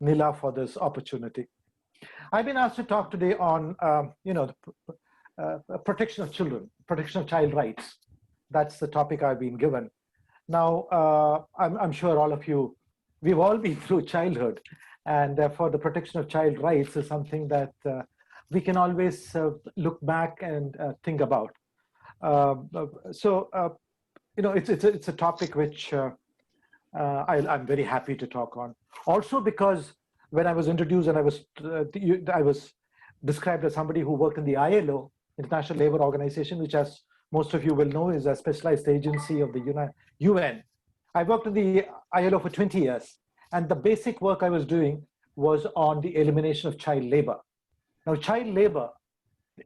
Nila, for this opportunity. I've been asked to talk today on, protection of children, protection of child rights. That's the topic I've been given. Now, I'm sure all of you, we've all been through childhood, and therefore the protection of child rights is something that we can always look back and think about. It's a topic which I'm very happy to talk on. Also because when I was introduced and I was described as somebody who worked in the ILO, International Labour Organization, which, as most of you will know, is a specialized agency of the UN. I worked in the ILO for 20 years, and the basic work I was doing was on the elimination of child labor. Now, child labor,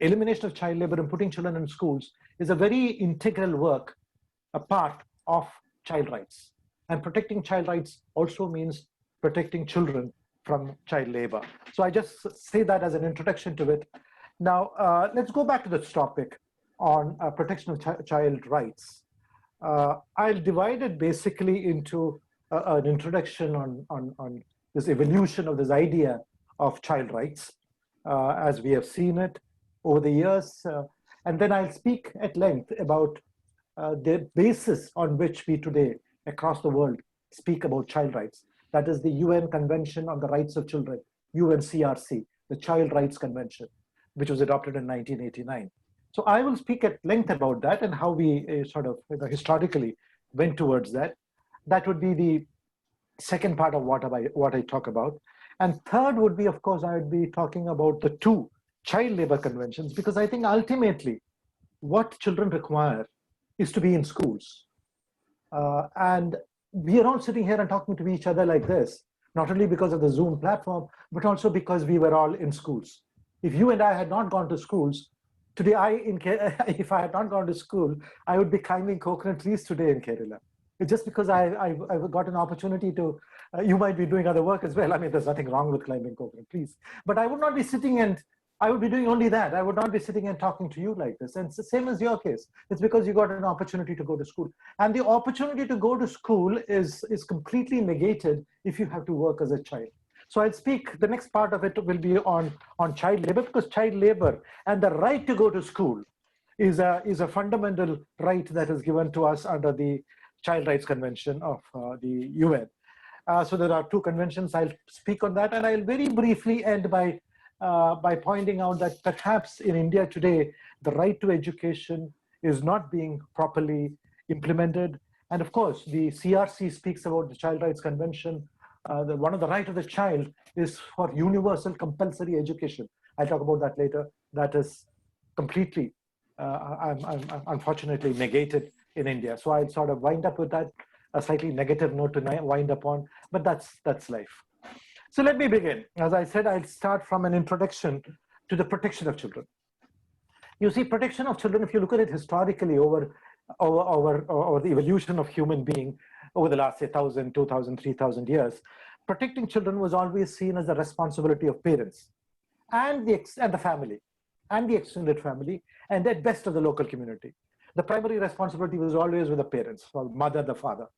elimination of child labor and putting children in schools is a very integral work, a part of child rights. And protecting child rights also means protecting children from child labor. So I just say that as an introduction to it. Now, let's go back to this topic on protection of child rights. I'll divide it basically into an introduction on this evolution of this idea of child rights as we have seen it over the years. And then I'll speak at length about the basis on which we today across the world speak about child rights. That is the UN Convention on the Rights of Children, UNCRC, the Child Rights Convention, which was adopted in 1989. So I will speak at length about that and how we historically went towards that. That would be the second part of what I talk about. And third would be, of course, I would be talking about the two child labor conventions, because I think ultimately what children require is to be in schools. And we are all sitting here and talking to each other like this, not only because of the Zoom platform, but also because we were all in schools. If you and I had not gone to schools, today if I had not gone to school, I would be climbing coconut trees today in Kerala. It's just because I got an opportunity to, you might be doing other work as well. I mean, there's nothing wrong with climbing coconut trees, but I would not be sitting and I would be doing only that. I would not be sitting and talking to you like this. And it's the same as your case. It's because you got an opportunity to go to school. And the opportunity to go to school is completely negated if you have to work as a child. So I'll speak, the next part of it will be on child labor, because child labor and the right to go to school is a fundamental right that is given to us under the Child Rights Convention of the UN. So there are two conventions. I'll speak on that, and I'll very briefly end by pointing out that perhaps in India today, the right to education is not being properly implemented. And of course, the CRC speaks about the Child Rights Convention. One of the rights of the child is for universal compulsory education. I'll talk about that later. That is completely, unfortunately, negated in India. So I'll sort of wind up with that, a slightly negative note to wind up on, but that's life. So let me begin. As I said, I'll start from an introduction to the protection of children. You see, protection of children, if you look at it historically over the evolution of human being over the last, say, 1,000, 2,000, 3,000 years, protecting children was always seen as the responsibility of parents and the family and the extended family, and at best of the local community. The primary responsibility was always with the parents, or mother, the father.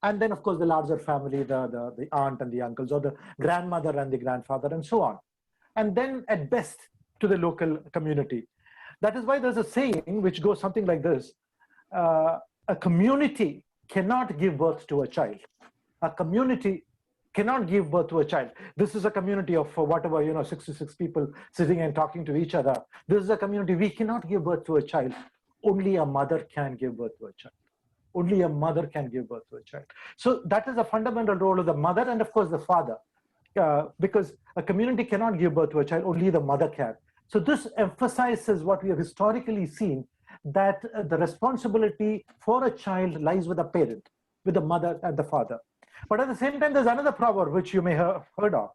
And then, of course, the larger family, the aunt and the uncles, or the grandmother and the grandfather, and so on. And then, at best, to the local community. That is why there's a saying which goes something like this: a community cannot give birth to a child. A community cannot give birth to a child. This is a community of whatever, 66 people sitting and talking to each other. This is a community. We cannot give birth to a child. Only a mother can give birth to a child. Only a mother can give birth to a child. So that is a fundamental role of the mother and, of course, the father. Because a community cannot give birth to a child, only the mother can. So this emphasizes what we have historically seen, that the responsibility for a child lies with the parent, with the mother and the father. But at the same time, there's another proverb which you may have heard of.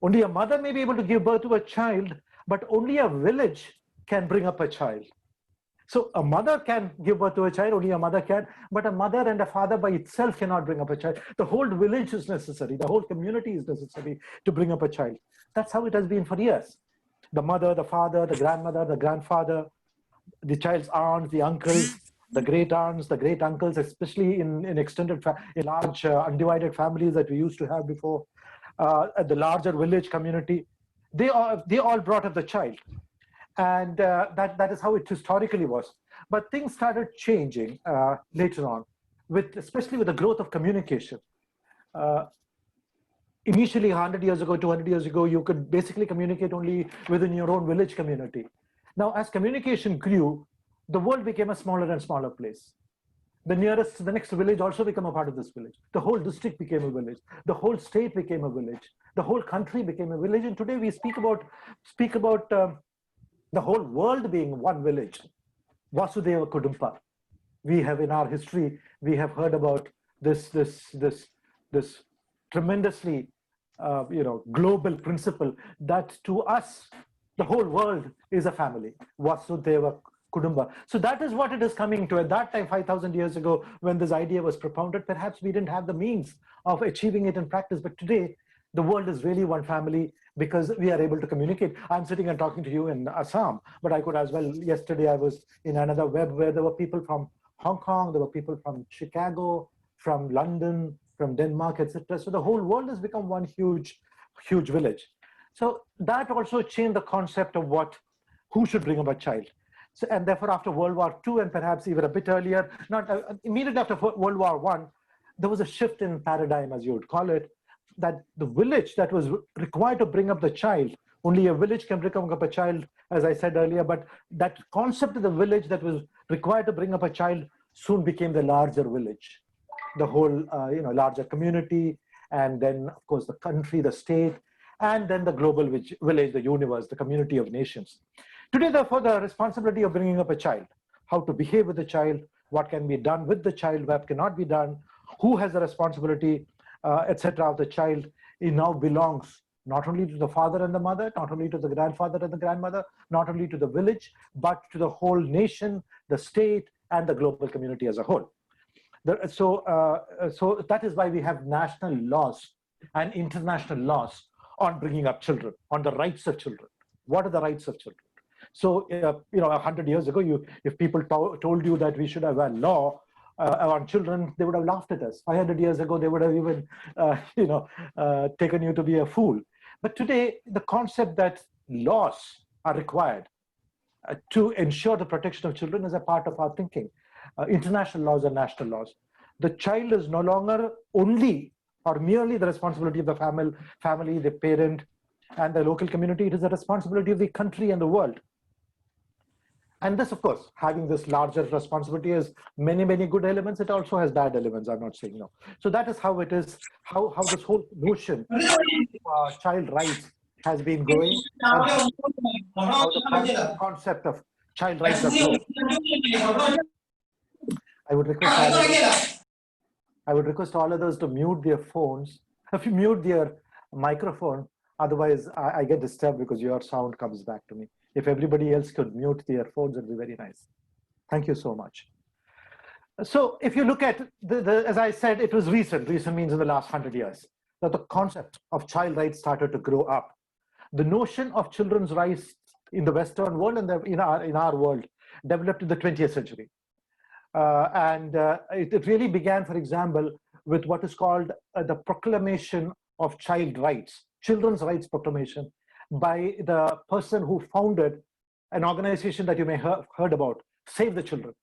Only a mother may be able to give birth to a child, but only a village can bring up a child. So a mother can give birth to a child, only a mother can, but a mother and a father by itself cannot bring up a child. The whole village is necessary, the whole community is necessary to bring up a child. That's how it has been for years. The mother, the father, the grandmother, the grandfather, the child's aunts, the uncles, the great aunts, the great uncles, especially in extended, in large undivided families that we used to have before. the larger village community, they all brought up the child. And that is how it historically was. But things started changing later on, especially with the growth of communication. Initially, 100 years ago, 200 years ago, you could basically communicate only within your own village community. Now, as communication grew, the world became a smaller and smaller place. The next village also became a part of this village. The whole district became a village. The whole state became a village. The whole country became a village. And today we speak about the whole world being one village. Vasudeva Kudumba. We have in our history, we have heard about this tremendously global principle that to us, the whole world is a family. Vasudeva Kudumba. So that is what it is coming to. At that time, 5,000 years ago, when this idea was propounded, perhaps we didn't have the means of achieving it in practice. But today, the world is really one family because we are able to communicate. I'm sitting and talking to you in Assam, but I could as well. Yesterday, I was in another web where there were people from Hong Kong, there were people from Chicago, from London, from Denmark, etc. So the whole world has become one huge village. So that also changed the concept of who should bring up a child. So, and therefore, after World War II, and perhaps even a bit earlier, not immediately after World War I, there was a shift in paradigm, as you would call it, that the village that was required to bring up the child, only a village can bring up a child, as I said earlier, but that concept of the village that was required to bring up a child soon became the larger village, the whole, larger community, and then, of course, the country, the state, and then the global village, the universe, the community of nations. Today, therefore, the responsibility of bringing up a child, how to behave with the child, what can be done with the child, what cannot be done, who has the responsibility, etc. of the child, it now belongs not only to the father and the mother, not only to the grandfather and the grandmother, not only to the village, but to the whole nation, the state, and the global community as a whole. So that is why we have national laws and international laws on bringing up children, on the rights of children. What are the rights of children? So, 100 years ago, if people told you that we should have a law on children, they would have laughed at us. 500 years ago, they would have even, taken you to be a fool. But today, the concept that laws are required to ensure the protection of children is a part of our thinking. International laws and national laws. The child is no longer only or merely the responsibility of the family, the parent, and the local community. It is the responsibility of the country and the world. And this, of course, having this larger responsibility has many, many good elements. It also has bad elements. I'm not saying no. So that is how it is, how this whole notion of child rights has been growing, and how the concept of child rights are growing. I would request all others to mute their phones, if you mute their microphone, otherwise I get disturbed because your sound comes back to me. If everybody else could mute their phones, it'd be very nice. Thank you so much. So if you look at, as I said, it was recent means in the last 100 years, that the concept of child rights started to grow up. The notion of children's rights in the Western world and in our world developed in the 20th century. It really began, for example, with what is called the Proclamation of Child Rights, Children's Rights Proclamation, by the person who founded an organization that you may have heard about, Save the Children.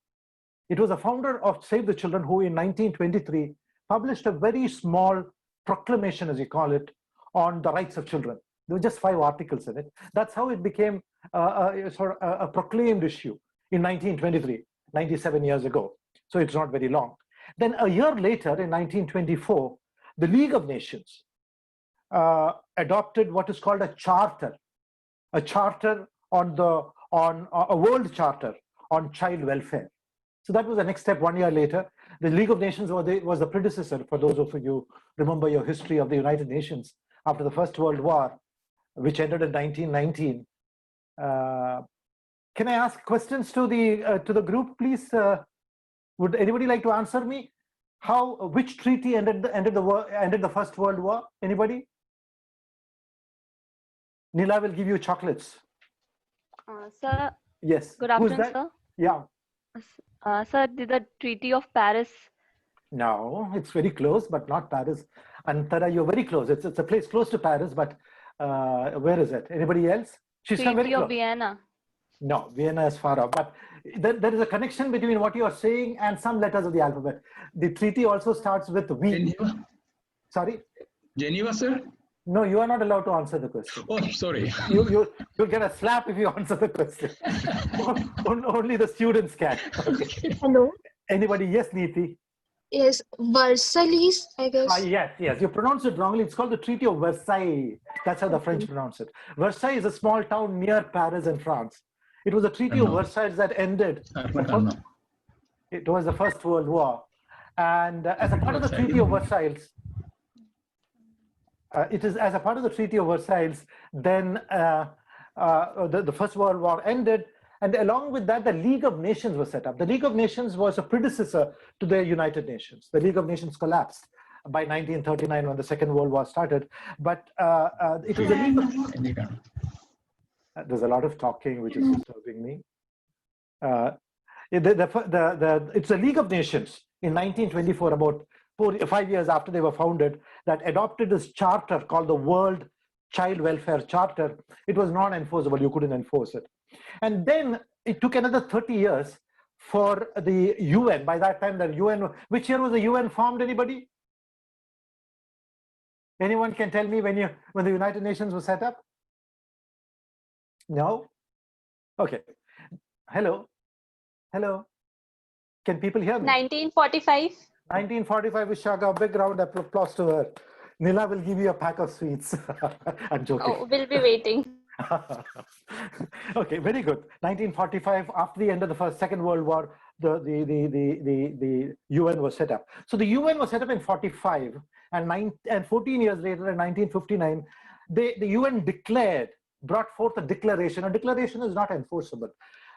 It was the founder of Save the Children who in 1923 published a very small proclamation, as you call it, on the rights of children. There were just 5 articles in it. That's how it became a proclaimed issue in 1923, 97 years ago. So it's not very long. Then a year later, in 1924, the League of Nations adopted what is called a charter on a world charter on child welfare. So that was the next step 1 year later. The League of Nations was the predecessor, for those of you remember your history of the United Nations after the First World War, which ended in 1919. Can I ask questions to the group, please? Would anybody like to answer me? Which treaty ended the First World War? Anybody? Nila will give you chocolates. Sir. Yes. Good afternoon, sir. Yeah. Sir, did the Treaty of Paris? No, it's very close, but not Paris. Antara, you're very close. It's a place close to Paris, but where is it? Anybody else? She's come very Treaty of close. Vienna. No, Vienna is far off. But there is a connection between what you are saying and some letters of the alphabet. The treaty also starts with V. Geneva? Sorry? Geneva, sir? No, you are not allowed to answer the question. Oh, sorry. You'll get a slap if you answer the question. Only the students can. Okay. Hello. Anybody? Yes, Neeti. Yes, Versailles, I guess. Yes. You pronounce it wrongly. It's called the Treaty of Versailles. That's how the French pronounce it. Versailles is a small town near Paris in France. It was a Treaty of Versailles that ended. It was the First World War. And as a part of the Treaty of Versailles, then the First World War ended. And along with that, the League of Nations was set up. The League of Nations was a predecessor to the United Nations. The League of Nations collapsed by 1939 when the Second World War started. But it was a League of... There's a lot of talking which is disturbing me. It's a League of Nations in 1924, about 5 years after they were founded, that adopted this charter called the World Child Welfare Charter. It was non-enforceable. You couldn't enforce it. And then it took another 30 years for the UN. By that time, the UN, which year was the UN formed, anybody? Anyone can tell me when the United Nations was set up? No? Okay. Hello? Can people hear me? 1945. 1945, Vishaka, a big round of applause to her. Nila will give you a pack of sweets. I'm joking. Oh, we'll be waiting. Okay, very good. 1945, after the end of the Second World War, the UN was set up. So the UN was set up in 45, and 14 years later, in 1959, the UN brought forth a declaration. A declaration is not enforceable.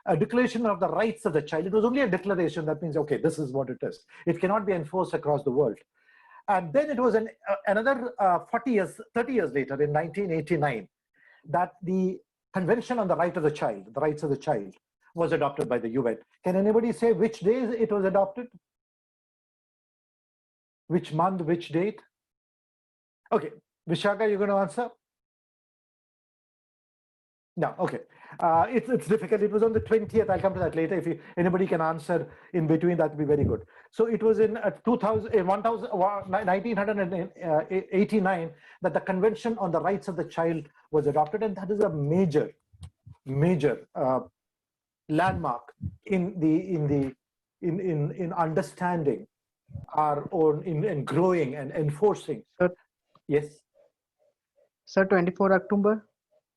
A declaration of the rights of the child. It was only a declaration that means, okay, this is what it is. It cannot be enforced across the world. And then it was another 30 years later, in 1989, that the Convention on the Rights of the Child, was adopted by the UN. Can anybody say which day it was adopted? Which month, which date? Okay, Vishaka, you're going to answer? No, okay. It's difficult. It was on the 20th. I'll come to that later. If anybody can answer in between, that would be very good. So it was in 1989 that the Convention on the Rights of the Child was adopted, and that is a major landmark in understanding our own, in growing and enforcing. Sir, yes. Sir, 24 October.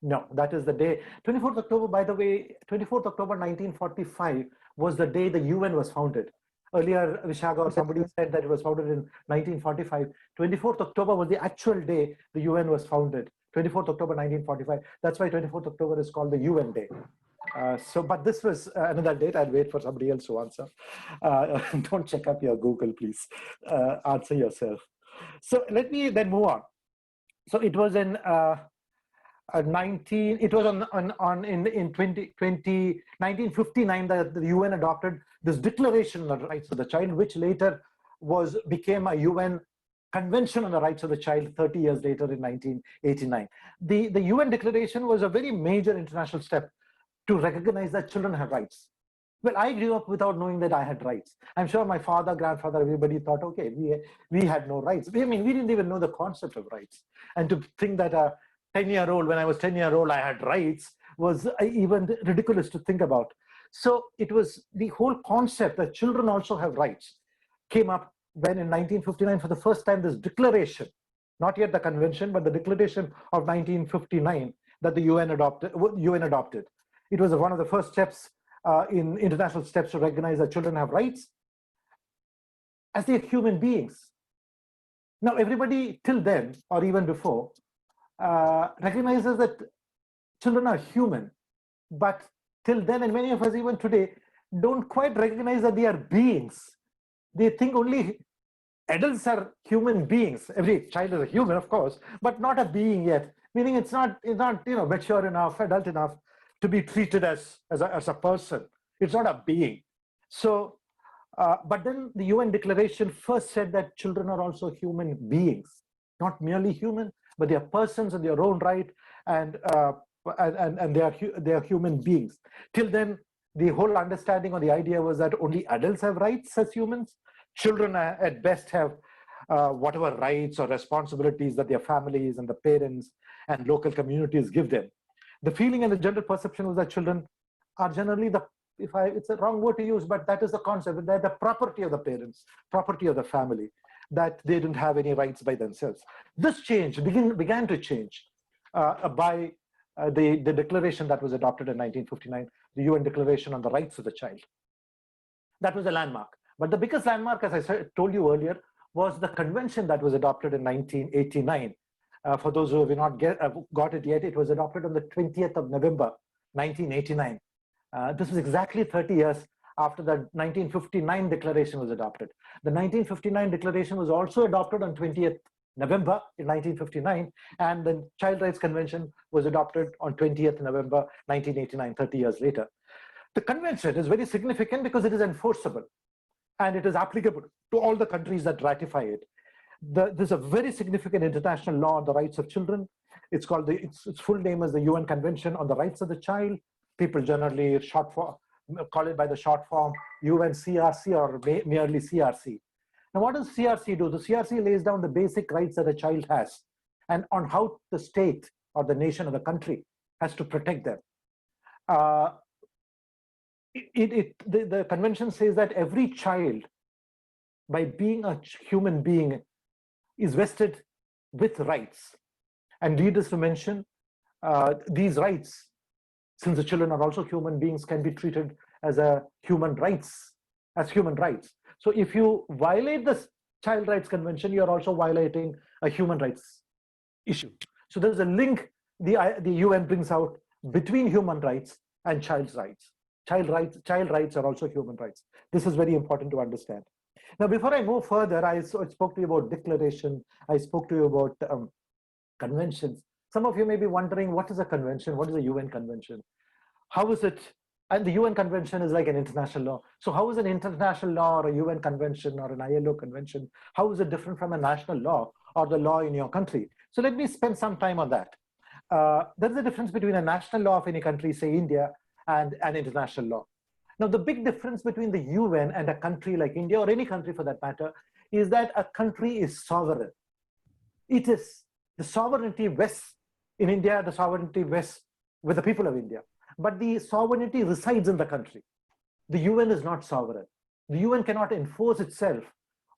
No, that is the day. 24th October, by the way, 24th October 1945 was the day the UN was founded. Earlier, Vishaga or somebody said that it was founded in 1945. 24th October was the actual day the UN was founded. 24th October 1945. That's why 24th October is called the UN Day. But this was another date. I'll wait for somebody else to answer. Don't check up your Google, please. Answer yourself. So let me then move on. So it was in 1959 that the UN adopted this Declaration on the Rights of the Child, which later became a UN Convention on the Rights of the Child 30 years later in 1989. The UN Declaration was a very major international step to recognize that children have rights. Well, I grew up without knowing that I had rights. I'm sure my father, grandfather, everybody thought, okay, we had no rights. I mean, we didn't even know the concept of rights. And to think that when I was 10 years old, I had rights was even ridiculous to think about. So it was the whole concept that children also have rights came up when in 1959, for the first time, this declaration, not yet the convention, but the declaration of 1959 that the UN adopted. It was one of the first steps in international steps to recognize that children have rights as they're human beings. Now, everybody till then, or even before, recognizes that children are human, but till then, and many of us even today, don't quite recognize that they are beings. They think only adults are human beings. Every child is a human, of course, but not a being yet. Meaning it's not mature enough, adult enough to be treated as a person. It's not a being. So, but then the UN Declaration first said that children are also human beings. not merely human, but they are persons in their own right, and they are human beings. Till then, the whole understanding or the idea was that only adults have rights as humans. Children at best have whatever rights or responsibilities that their families and the parents and local communities give them. The feeling and the general perception was that children are generally it's a wrong word to use, but that is the concept. They're the property of the parents, property of the family, that they didn't have any rights by themselves. This change began to change by the declaration that was adopted in 1959, the UN Declaration on the Rights of the Child. That was a landmark. But the biggest landmark, as I told you earlier, was the convention that was adopted in 1989. For those who have not got it yet, it was adopted on the 20th of November, 1989. This was exactly 30 years after the 1959 declaration was adopted. The 1959 declaration was also adopted on 20th November in 1959, and the Child Rights Convention was adopted on 20th November 1989, 30 years later. The convention is very significant because it is enforceable and it is applicable to all the countries that ratify it. There's a very significant international law on the rights of children. It's called its full name is the UN Convention on the Rights of the Child. People generally call it by the short form UNCRC or merely CRC. Now, what does CRC do? The CRC lays down the basic rights that a child has and on how the state or the nation or the country has to protect them. The convention says that every child, by being a human being, is vested with rights. And needless to mention, these rights, since the children are also human beings, can be treated as human rights. So if you violate the Child Rights Convention, you're also violating a human rights issue. So there's a link the UN brings out between human rights and child's rights. Child rights are also human rights. This is very important to understand. Now, before I move further, I spoke to you about declaration. I spoke to you about conventions. Some of you may be wondering, what is a convention? What is a UN convention? How is it? And the UN convention is like an international law. So how is an international law or a UN convention or an ILO convention, how is it different from a national law or the law in your country? So let me spend some time on that. There's a difference between a national law of any country, say India, and an international law. Now, the big difference between the UN and a country like India, or any country for that matter, is that a country is sovereign. It is the sovereignty vests in India, the sovereignty vests with the people of India. But the sovereignty resides in the country. The UN is not sovereign. The UN cannot enforce itself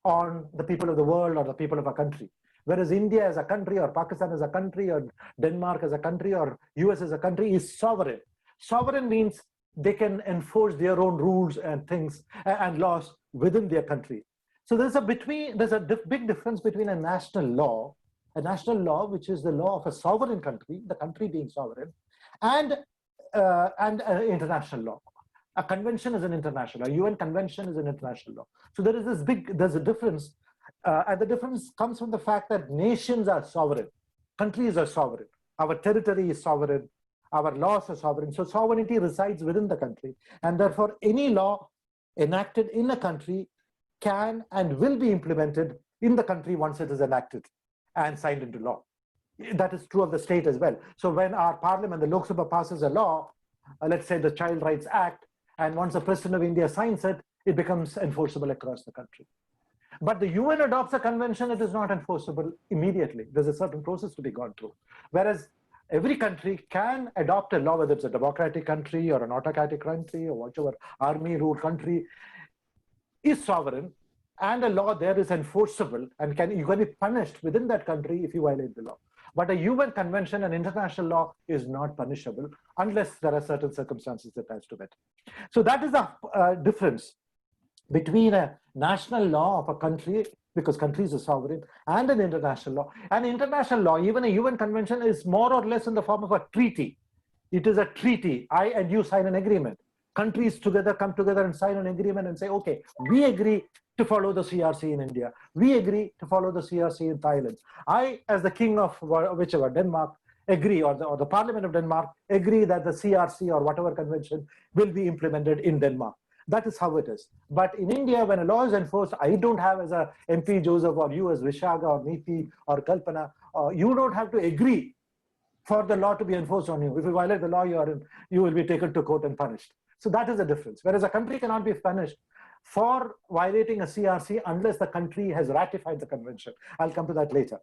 on the people of the world or the people of a country. Whereas India as a country, or Pakistan as a country, or Denmark as a country, or US as a country is sovereign. Sovereign means they can enforce their own rules and things and laws within their country. So there's a big difference between a national law, which is the law of a sovereign country, the country being sovereign, and international law. A convention is an international law. A UN convention is an international law. So there's a difference, and the difference comes from the fact that nations are sovereign, countries are sovereign, our territory is sovereign, our laws are sovereign. So sovereignty resides within the country, and therefore any law enacted in a country can and will be implemented in the country once it is enacted and signed into law. That is true of the state as well. So when our parliament, the Lok Sabha, passes a law, let's say the Child Rights Act, and once the President of India signs it, it becomes enforceable across the country. But the UN adopts a convention, it is not enforceable immediately. There's a certain process to be gone through. Whereas every country can adopt a law, whether it's a democratic country or an autocratic country or whichever army-ruled country, is sovereign, and a law there is enforceable and you can be punished within that country if you violate the law. But a UN convention, an international law, is not punishable unless there are certain circumstances attached to it. So that is the difference between a national law of a country, because countries are sovereign, and an international law. An international law, even a UN convention, is more or less in the form of a treaty. It is a treaty. I and you sign an agreement. Countries come together and sign an agreement and say, okay, we agree to follow the CRC in India. We agree to follow the CRC in Thailand. I, as the king of whichever, Denmark, agree, or the Parliament of Denmark, agree that the CRC or whatever convention will be implemented in Denmark. That is how it is. But in India, when a law is enforced, I don't have as a MP Joseph or you as Vishaga or Neeti or Kalpana, you don't have to agree for the law to be enforced on you. If you violate the law, you will be taken to court and punished. So that is the difference. Whereas a country cannot be punished for violating a CRC unless the country has ratified the convention. I'll come to that later.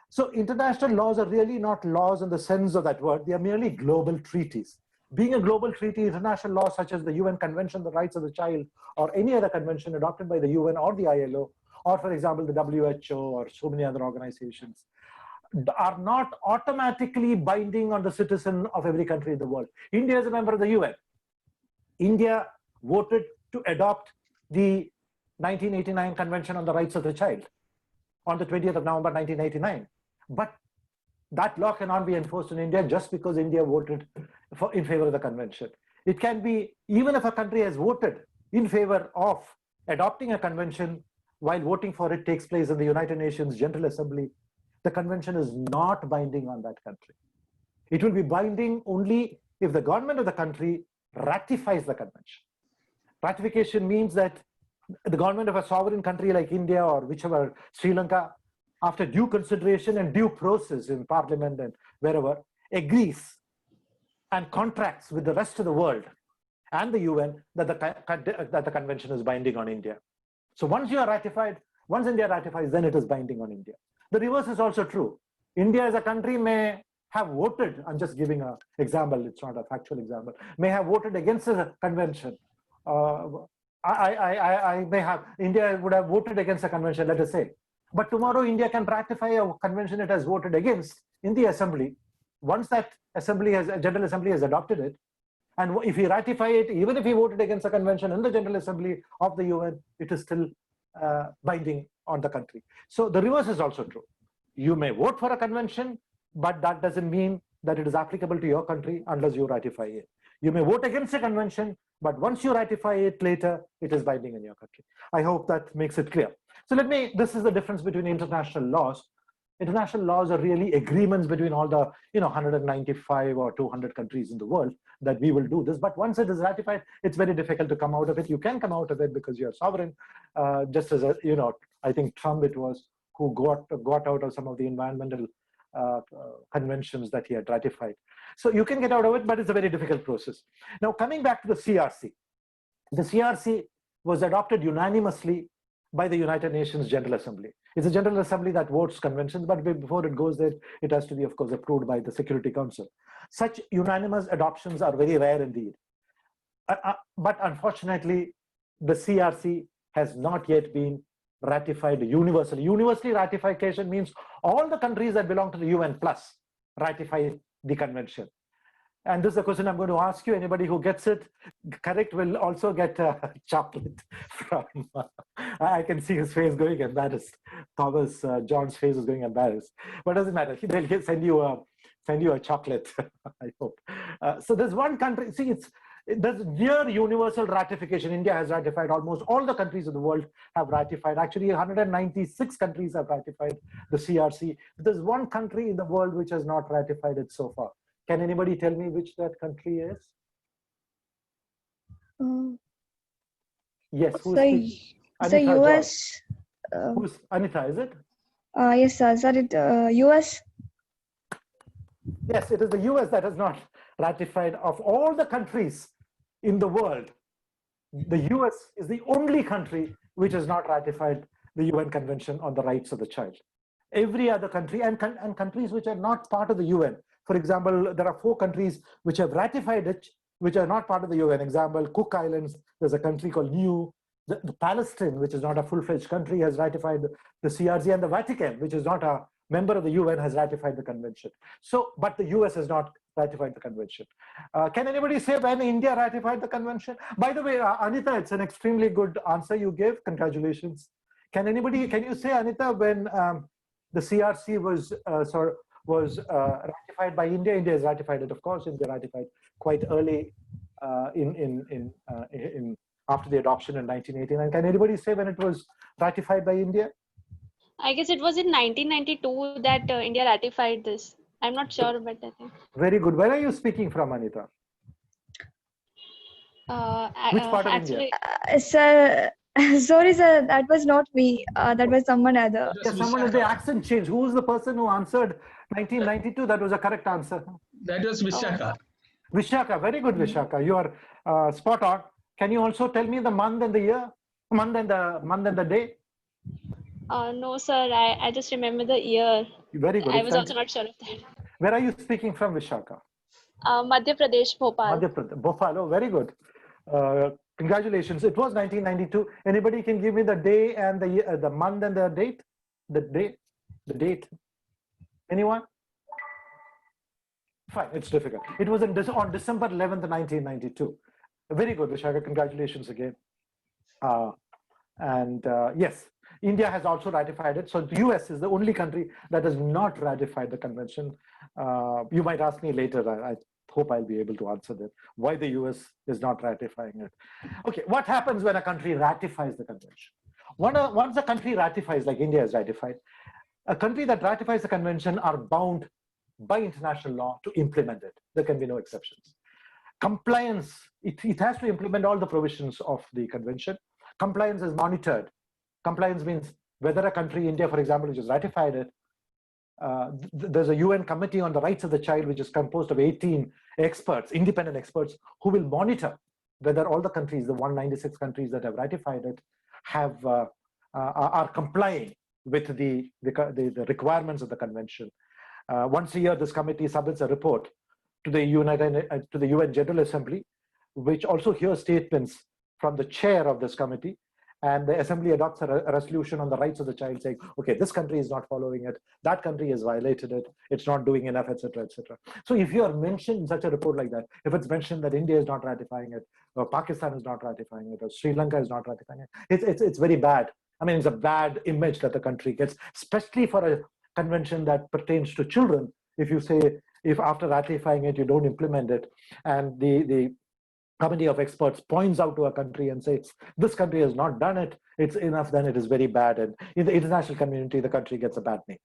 So international laws are really not laws in the sense of that word. They are merely global treaties. Being a global treaty, international laws such as the UN Convention on the Rights of the Child or any other convention adopted by the UN or the ILO, or for example, the WHO or so many other organizations, are not automatically binding on the citizen of every country in the world. India is a member of the UN. India voted to adopt the 1989 Convention on the Rights of the Child on the 20th of November 1989. But that law cannot be enforced in India just because India voted in favor of the convention. It can be, even if a country has voted in favor of adopting a convention, while voting for it takes place in the United Nations General Assembly, the convention is not binding on that country. It will be binding only if the government of the country ratifies the convention. Ratification means that the government of a sovereign country like India or whichever, Sri Lanka, after due consideration and due process in parliament and wherever, agrees and contracts with the rest of the world and the UN that the convention is binding on India. So once you are ratified, once India ratifies, then it is binding on India. The reverse is also true. India as a country may have voted, I'm just giving an example, it's not a factual example, may have voted against the convention. India would have voted against the convention, let us say. But tomorrow India can ratify a convention it has voted against in the assembly. Once that General Assembly has adopted it, and if we ratify it, even if we voted against the convention in the General Assembly of the UN, it is still binding on the country. So the reverse is also true. You may vote for a convention, but that doesn't mean that it is applicable to your country unless you ratify it. You may vote against a convention, but once you ratify it later, it is binding in your country. I hope that makes it clear. So this is the difference between international laws. International laws are really agreements between all the 195 or 200 countries in the world that we will do this. But once it is ratified, it's very difficult to come out of it. You can come out of it because you're sovereign, just as I think Trump it was who got out of some of the environmental conventions that he had ratified. So you can get out of it, but it's a very difficult process. Now coming back to the CRC. The CRC was adopted unanimously by the United Nations General Assembly. It's a General Assembly that votes conventions, but before it goes there, it has to be, of course, approved by the Security Council. Such unanimous adoptions are very rare indeed. But unfortunately, the CRC has not yet been ratified universally. Universally ratification means all the countries that belong to the UN plus ratify the convention. And this is a question I'm going to ask you. Anybody who gets it correct will also get a chocolate from, I can see his face going embarrassed. Thomas John's face is going embarrassed. But it doesn't matter. They'll send you a chocolate, I hope. So there's one country, see, there's near universal ratification. India has ratified, almost all the countries of the world have ratified. Actually, 196 countries have ratified the CRC. There's one country in the world which has not ratified it so far. Can anybody tell me which that country is? Yes, who's the US. Who's Anita, is it? Yes, sir. US. Yes, it is the US that has not ratified. Of all the countries in the world, the US is the only country which has not ratified the UN Convention on the Rights of the Child. Every other country and countries which are not part of the UN. For example, there are 4 countries which have ratified it, which are not part of the UN. Example, Cook Islands, there's a country called Niue. The Palestine, which is not a full-fledged country, has ratified the CRC, and the Vatican, which is not a member of the UN, has ratified the convention. So, but the US has not ratified the convention. Can anybody say when India ratified the convention? By the way, Anita, it's an extremely good answer you gave. Congratulations. Can you say, Anita, when the CRC was ratified by India? India has ratified it, of course. India ratified quite early after the adoption in 1989. Can anybody say when it was ratified by India? I guess it was in 1992 that India ratified this. I'm not sure, but I think. Very good. Where are you speaking from, Anita? Which part of India? Actually, Sir, sorry, sir, that was not me. That was someone other. Yeah, someone with the accent change. Who was the person who answered 1992? That was a correct answer. That was Vishaka. Vishaka, very good, Vishaka. You are spot on. Can you also tell me the month and the year? Month and the day? no, sir, I just remember the year. Very good. I was also not sure of that. Where are you speaking from, Vishaka? Madhya Pradesh, Bhopal. Madhya Pradesh. Bhopal. Oh, very good. Congratulations. It was 1992. Anybody can give me the day and the year, the month and the date? The date. Anyone? Fine, it's difficult. It was on December 11th, 1992. Very good, Vishaka. Congratulations again. Yes, India has also ratified it. So the US is the only country that has not ratified the convention. You might ask me later. I hope I'll be able to answer that. Why the US is not ratifying it. Okay, what happens when a country ratifies the convention? Once a country ratifies, like India has ratified, a country that ratifies the convention are bound by international law to implement it. There can be no exceptions. Compliance, it has to implement all the provisions of the convention. Compliance is monitored. Compliance means whether a country, India, for example, which has ratified it, there's a UN committee on the rights of the child, which is composed of 18 experts, independent experts, who will monitor whether all the countries, the 196 countries that have ratified it, are complying with the requirements of the convention. Once a year, this committee submits a report to the UN General Assembly, which also hears statements from the chair of this committee, and the assembly adopts a resolution on the rights of the child, saying, okay, this country is not following it, that country has violated it, it's not doing enough, etc., etc. So if you are mentioned in such a report like that, if it's mentioned that India is not ratifying it, or Pakistan is not ratifying it, or Sri Lanka is not ratifying it, it's very bad. I mean, it's a bad image that the country gets, especially for a convention that pertains to children. If you say, if after ratifying it, you don't implement it, and the committee of experts points out to a country and says, this country has not done it, it's enough, then it is very bad. And in the international community, the country gets a bad name.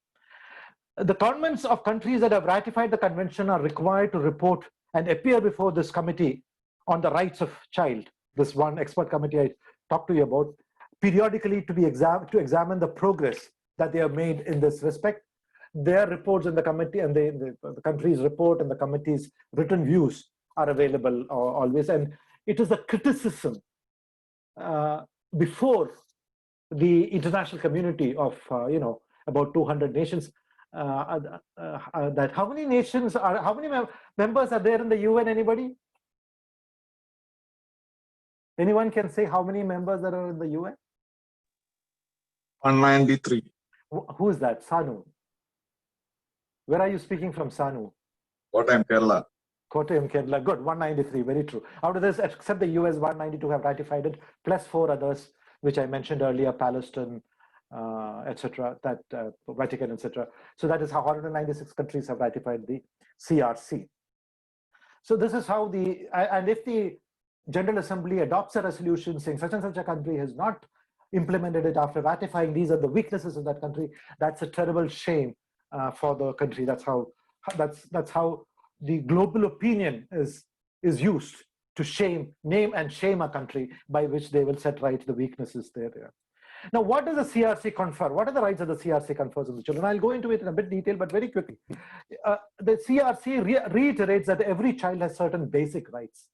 The governments of countries that have ratified the convention are required to report and appear before this committee on the rights of child. This one expert committee I talked to you about, periodically to examine the progress that they have made in this respect. Their reports in the committee and the country's report and the committee's written views are available always. And it is a criticism before the international community of, about 200 nations, that how many nations are, how many members are there in the UN, anybody? Anyone can say how many members there are in the UN? 193. Who is that? Sanu. Where are you speaking from, Sanu? Kottayam, Kerala. Kottayam, Kerala. Good, 193, very true. Out of this, except the US, 192 have ratified it, plus 4 others, which I mentioned earlier, Palestine, etc., that Vatican, etc. So that is how 196 countries have ratified the CRC. So this is how and if the General Assembly adopts a resolution saying such and such a country has not implemented it after ratifying, these are the weaknesses of that country, that's a terrible shame for the country. That's how the global opinion is used to name and shame a country, by which they will set right the weaknesses there. Now, what does the CRC confer? What are the rights that the CRC confers on the children? I'll go into it in a bit detail, but very quickly. The CRC reiterates that every child has certain basic rights.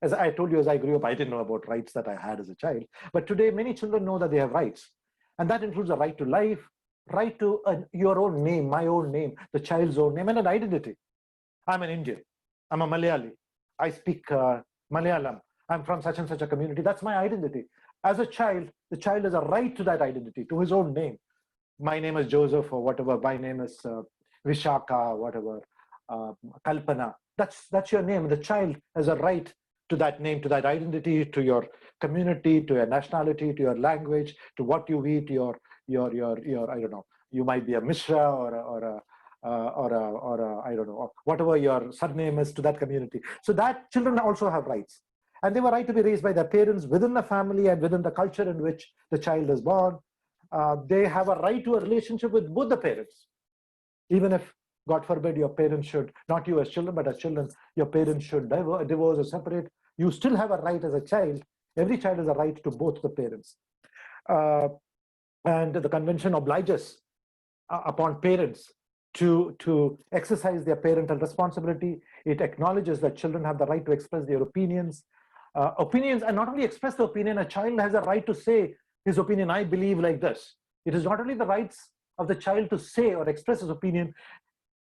As I told you, as I grew up, I didn't know about rights that I had as a child. But today, many children know that they have rights. And that includes a right to life, right to your own name, my own name, the child's own name, and an identity. I'm an Indian. I'm a Malayali. I speak Malayalam. I'm from such and such a community. That's my identity. As a child, the child has a right to that identity, to his own name. My name is Joseph or whatever. My name is Vishaka, whatever, Kalpana. That's your name. The child has a right to that name, to that identity, to your community, to your nationality, to your language, to what you eat, your I don't know. You might be a Mishra or I don't know, whatever your surname is, to that community. So that children also have rights. And they were right to be raised by their parents within the family and within the culture in which the child is born. They have a right to a relationship with both the parents. Even if, God forbid, your parents should, not you as children, but as children, your parents should divorce or separate, you still have a right as a child. Every child has a right to both the parents. And the convention obliges upon parents to exercise their parental responsibility. It acknowledges that children have the right to express their opinions. Opinions, and not only express the opinion, a child has a right to say his opinion, I believe like this. It is not only the rights of the child to say or express his opinion,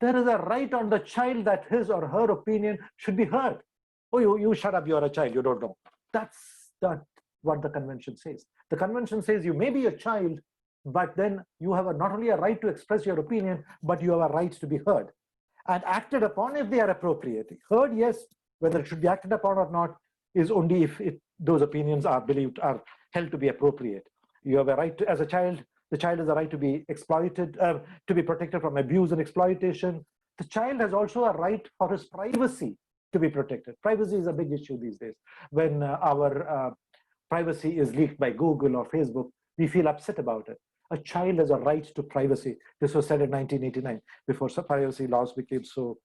there is a right on the child that his or her opinion should be heard. Oh, you shut up, you're a child, you don't know. That's what the convention says. The convention says you may be a child, but then you have not only a right to express your opinion, but you have a right to be heard and acted upon if they are appropriate. Heard, yes, whether it should be acted upon or not is only if those opinions are held to be appropriate. You have a right to, as a child, the child has a right to be exploited, to be protected from abuse and exploitation. The child has also a right for his privacy to be protected. Privacy is a big issue these days. When our privacy is leaked by Google or Facebook, we feel upset about it. A child has a right to privacy. This was said in 1989, before privacy laws became so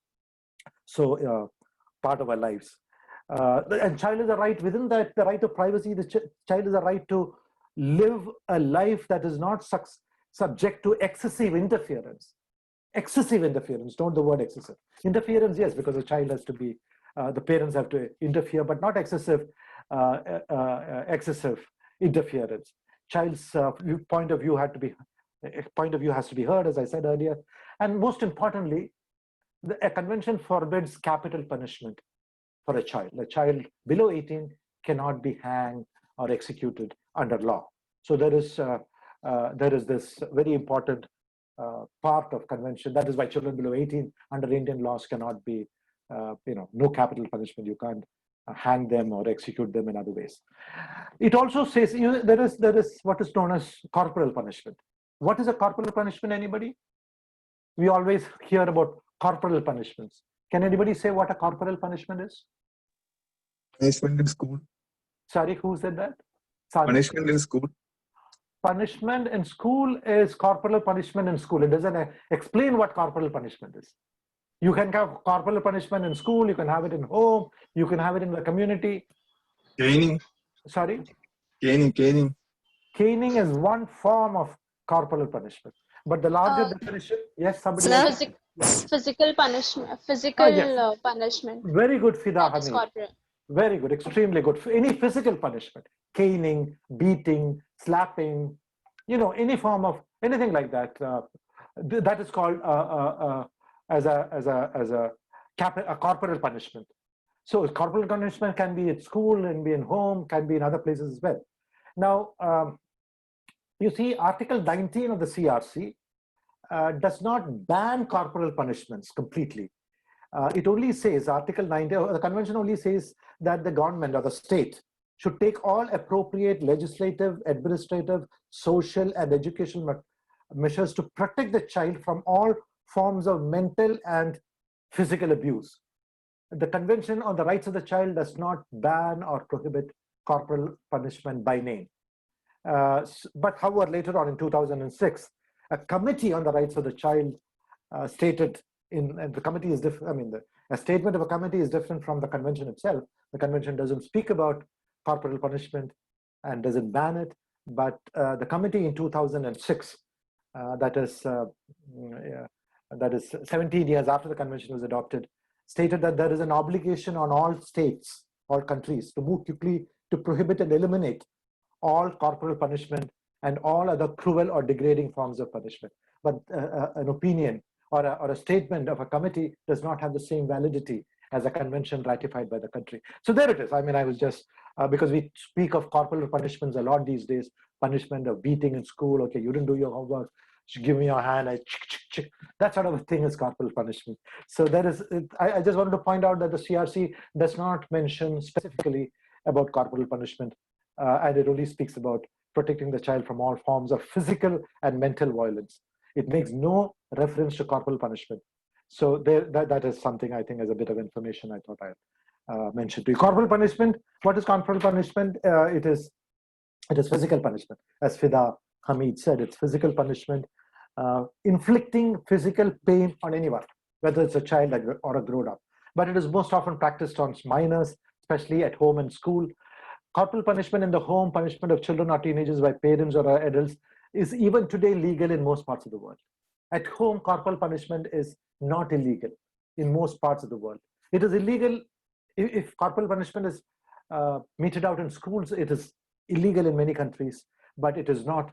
part of our lives. And child has a right, within that, the right of privacy, the child has a right to live a life that is not subject to excessive interference. Excessive interference, don't the word excessive. Interference, yes, because the child has to be, the parents have to interfere, but not excessive interference. Child's point of view has to be heard, as I said earlier. And most importantly, a convention forbids capital punishment for a child. A child below 18 cannot be hanged or executed under law. So there is this very important part of convention. That is why children below 18 under Indian laws cannot be, no capital punishment. You can't hang them or execute them in other ways. It also says there is what is known as corporal punishment. What is a corporal punishment, anybody? We always hear about corporal punishments. Can anybody say what a corporal punishment is? Punishment in school. Sorry, who said that? Punishment in school. Punishment in school is corporal punishment in school. It doesn't explain what corporal punishment is. You can have corporal punishment in school, you can have it in home, you can have it in the community. Caning. Sorry? Caning. Caning is one form of corporal punishment. But the larger definition, yes, somebody else? Physical punishment. Physical punishment. Very good, Fida That is Hamid. corporal. Very good, extremely good. Any physical punishment, caning, beating, slapping, any form of anything like that, that is called as a corporal punishment. So corporal punishment can be at school, can be in home, can be in other places as well. Now, you see, Article 19 of the CRC does not ban corporal punishments completely. It only says, Article 19, the convention only says that the government or the state should take all appropriate legislative, administrative, social, and educational measures to protect the child from all forms of mental and physical abuse. The Convention on the Rights of the Child does not ban or prohibit corporal punishment by name. But however, later on in 2006, a committee on the rights of the child stated and the committee is different. A statement of a committee is different from the convention itself. The convention doesn't speak about corporal punishment and doesn't ban it, but the committee in 2006, that is 17 years after the convention was adopted, stated that there is an obligation on all states, all countries, to move quickly to prohibit and eliminate all corporal punishment and all other cruel or degrading forms of punishment. But an opinion or a statement of a committee does not have the same validity as a convention ratified by the country. So there it is. I was just, because we speak of corporal punishments a lot these days, punishment of beating in school, okay, you didn't do your homework, give me your hand, that sort of a thing is corporal punishment. So there is, I just wanted to point out that the CRC does not mention specifically about corporal punishment, and it only speaks about protecting the child from all forms of physical and mental violence. It makes no reference to corporal punishment. So that is something I think as a bit of information I thought I'd mention to you. Corporal punishment, what is corporal punishment? It is physical punishment. As Fida Hamid said, it's physical punishment, inflicting physical pain on anyone, whether it's a child or a grown-up. But it is most often practiced on minors, especially at home and school. Corporal punishment in the home, punishment of children or teenagers by parents or adults, is even today legal in most parts of the world. At home, corporal punishment is not illegal in most parts of the world. It is illegal if corporal punishment is meted out in schools. It is illegal in many countries, but it is not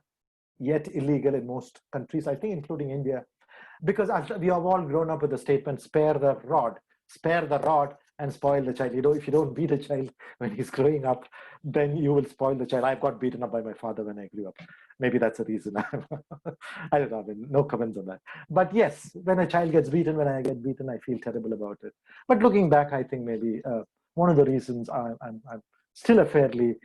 yet illegal in most countries, I think, including India, because we have all grown up with the statement, spare the rod and spoil the child. If you don't beat a child when he's growing up, then you will spoil the child. I got beaten up by my father when I grew up. Maybe that's the reason. I don't know, no comments on that. But yes, when a child gets beaten, when I get beaten, I feel terrible about it. But looking back, I think maybe one of the reasons I'm still a fairly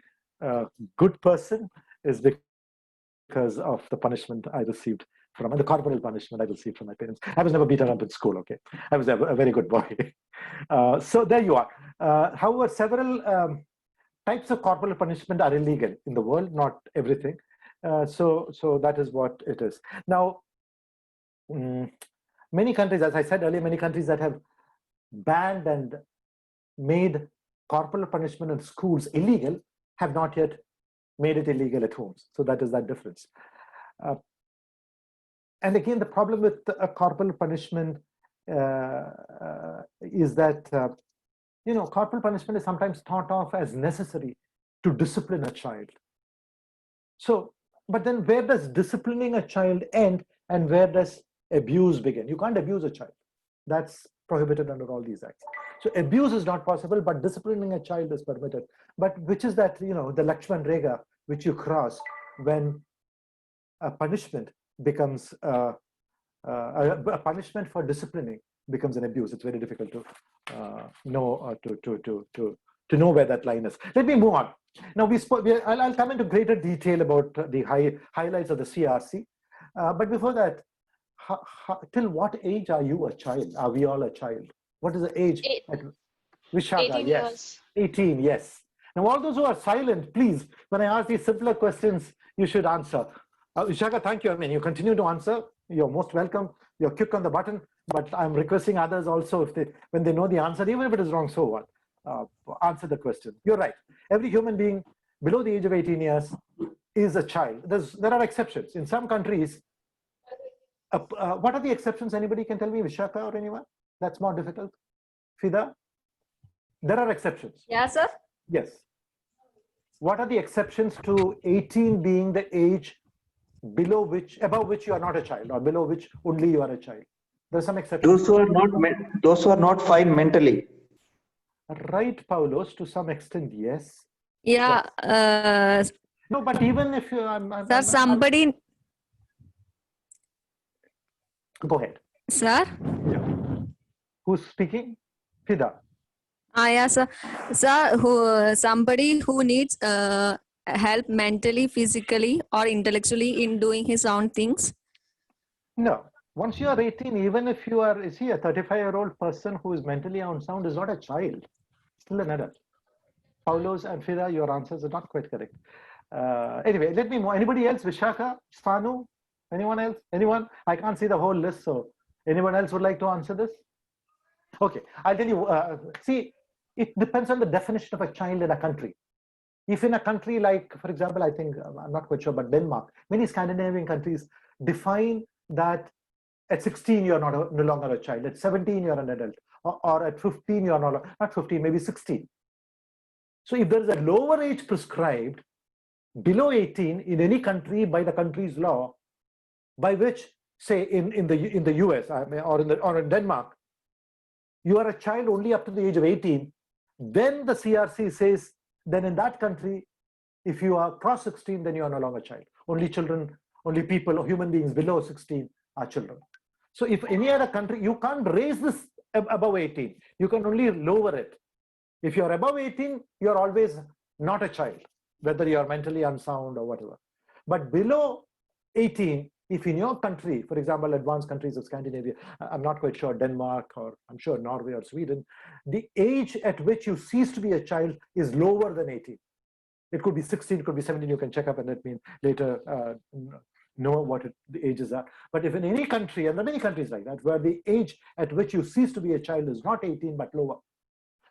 good person is because of the punishment I received and the corporal punishment I received from my parents. I was never beaten up in school, okay? I was a very good boy. So there you are. However, several types of corporal punishment are illegal in the world, not everything. So that is what it is. Now, many countries, as I said earlier, many countries that have banned and made corporal punishment in schools illegal have not yet made it illegal at homes. So that is that difference. And again, the problem with a corporal punishment is that, corporal punishment is sometimes thought of as necessary to discipline a child. So, but then where does disciplining a child end and where does abuse begin? You can't abuse a child. That's prohibited under all these acts. So abuse is not possible, but disciplining a child is permitted. But which is that, the Lakshman Rekha, which you cross when a punishment becomes a punishment for disciplining becomes an abuse. It's very difficult to know to know where that line is. Let me move on. Now I'll come into greater detail about the highlights of the CRC. But before that, till what age are you a child? Are we all a child? What is the age? Vishaka, 18 yes. years. 18, yes. Now all those who are silent, please, when I ask these simpler questions, you should answer. Vishaka, thank you. I mean, you continue to answer. You're most welcome. You're quick on the button, but I'm requesting others also, when they know the answer, even if it is wrong, so what? Answer the question. You're right. Every human being below the age of 18 years is a child. There are exceptions. In some countries, what are the exceptions? Anybody can tell me, Vishaka or anyone? That's more difficult. Fida? There are exceptions. Yeah, sir. Yes. What are the exceptions to 18 being the age above which you are not a child, or below which only you are a child? There's some exceptions. Those who are not fine mentally. Right, Paulos, to some extent, yes. Yeah. No, but even if you, Sir, somebody. Go ahead. Sir. Yeah. Who's speaking? Fida. Yeah, sir. Sir, somebody who needs help mentally, physically, or intellectually in doing his own things. No. Once you are 18, even if you are, a 35-year-old person who is mentally unsound is not a child, still an adult. Paulos and Fida, your answers are not quite correct. Anyway, let me move. Anybody else? Vishaka, Stanu, anyone else? Anyone? I can't see the whole list, so anyone else would like to answer this? Okay, I'll tell you. See, it depends on the definition of a child in a country. If in a country like, for example, I think, I'm not quite sure, but Denmark, many Scandinavian countries define that at 16, you're no longer a child. At 17, you're an adult. Or at 15, you're not 15, maybe 16. So if there is a lower age prescribed, below 18, in any country by the country's law, by which, say, in the US or in Denmark, you are a child only up to the age of 18, then the CRC says, then in that country, if you are cross 16, then you are no longer a child. Only children, only people or human beings below 16 are children. So if any other country, you can't raise this above 18. You can only lower it. If you're above 18, you're always not a child, whether you're mentally unsound or whatever. But below 18, if in your country, for example, advanced countries of Scandinavia, I'm not quite sure, Denmark, or I'm sure Norway or Sweden, the age at which you cease to be a child is lower than 18. It could be 16, it could be 17, you can check up and let me later know what the ages are. But if in any country, and there are many countries like that, where the age at which you cease to be a child is not 18, but lower,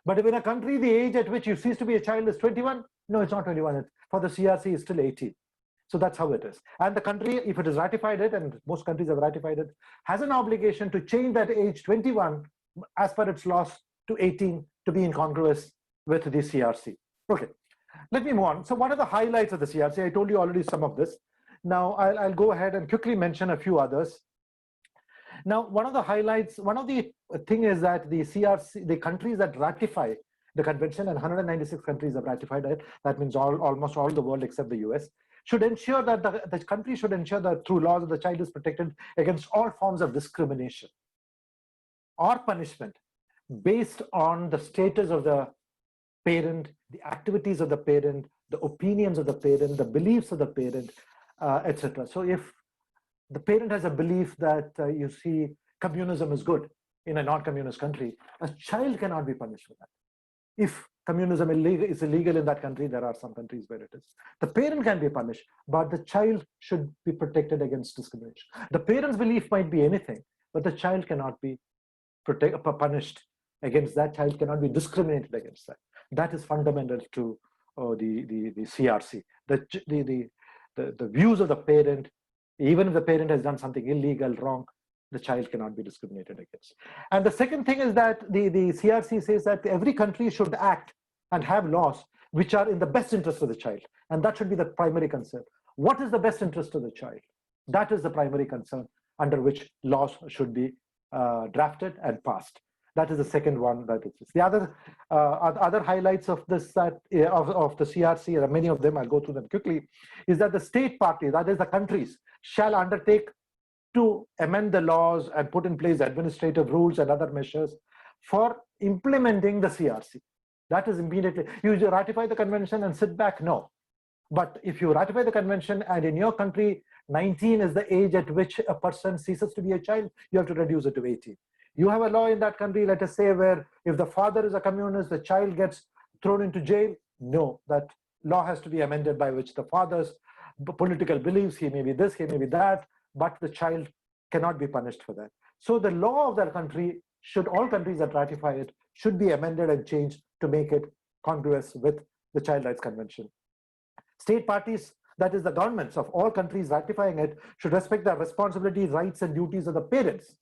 But if in a country, the age at which you cease to be a child is 21, no, it's not 21. For the CRC, it's still 18. So that's how it is. And the country, if it has ratified it, and most countries have ratified it, has an obligation to change that age 21 as per its laws to 18 to be incongruous with the CRC. Okay, let me move on. So what are the highlights of the CRC? I told you already some of this. Now I'll go ahead and quickly mention a few others. Now, one of the highlights, one of the thing is that the CRC, the countries that ratify the convention, and 196 countries have ratified it, that means almost all the world except the US, should ensure that the country should ensure that through laws the child is protected against all forms of discrimination or punishment based on the status of the parent, the activities of the parent, the opinions of the parent, the beliefs of the parent, etc. So if the parent has a belief that you see communism is good in a non-communist country, a child cannot be punished for that. If communism is illegal in that country, there are some countries where it is. The parent can be punished, but the child should be protected against discrimination. The parent's belief might be anything, but the child cannot be punished against that. Child cannot be discriminated against that. That is fundamental to the CRC. The views of the parent, even if the parent has done something illegal, wrong, the child cannot be discriminated against. And the second thing is that the CRC says that every country should act and have laws which are in the best interest of the child. And that should be the primary concern. What is the best interest of the child? That is the primary concern under which laws should be drafted and passed. That is the second one. That is the other highlights of this of the CRC. There are many of them. I'll go through them quickly. Is that the state party, that is the countries, shall undertake to amend the laws and put in place administrative rules and other measures for implementing the CRC. That is immediately. You ratify the convention and sit back? No. But if you ratify the convention and in your country 19 is the age at which a person ceases to be a child, you have to reduce it to 18. You have a law in that country, let us say, where if the father is a communist, the child gets thrown into jail. No, that law has to be amended by which the father's political beliefs, he may be this, he may be that, but the child cannot be punished for that. So the law of that country, should all countries that ratify it, should be amended and changed to make it congruous with the Child Rights Convention. State parties, that is the governments of all countries ratifying it, should respect the responsibilities, rights, and duties of the parents.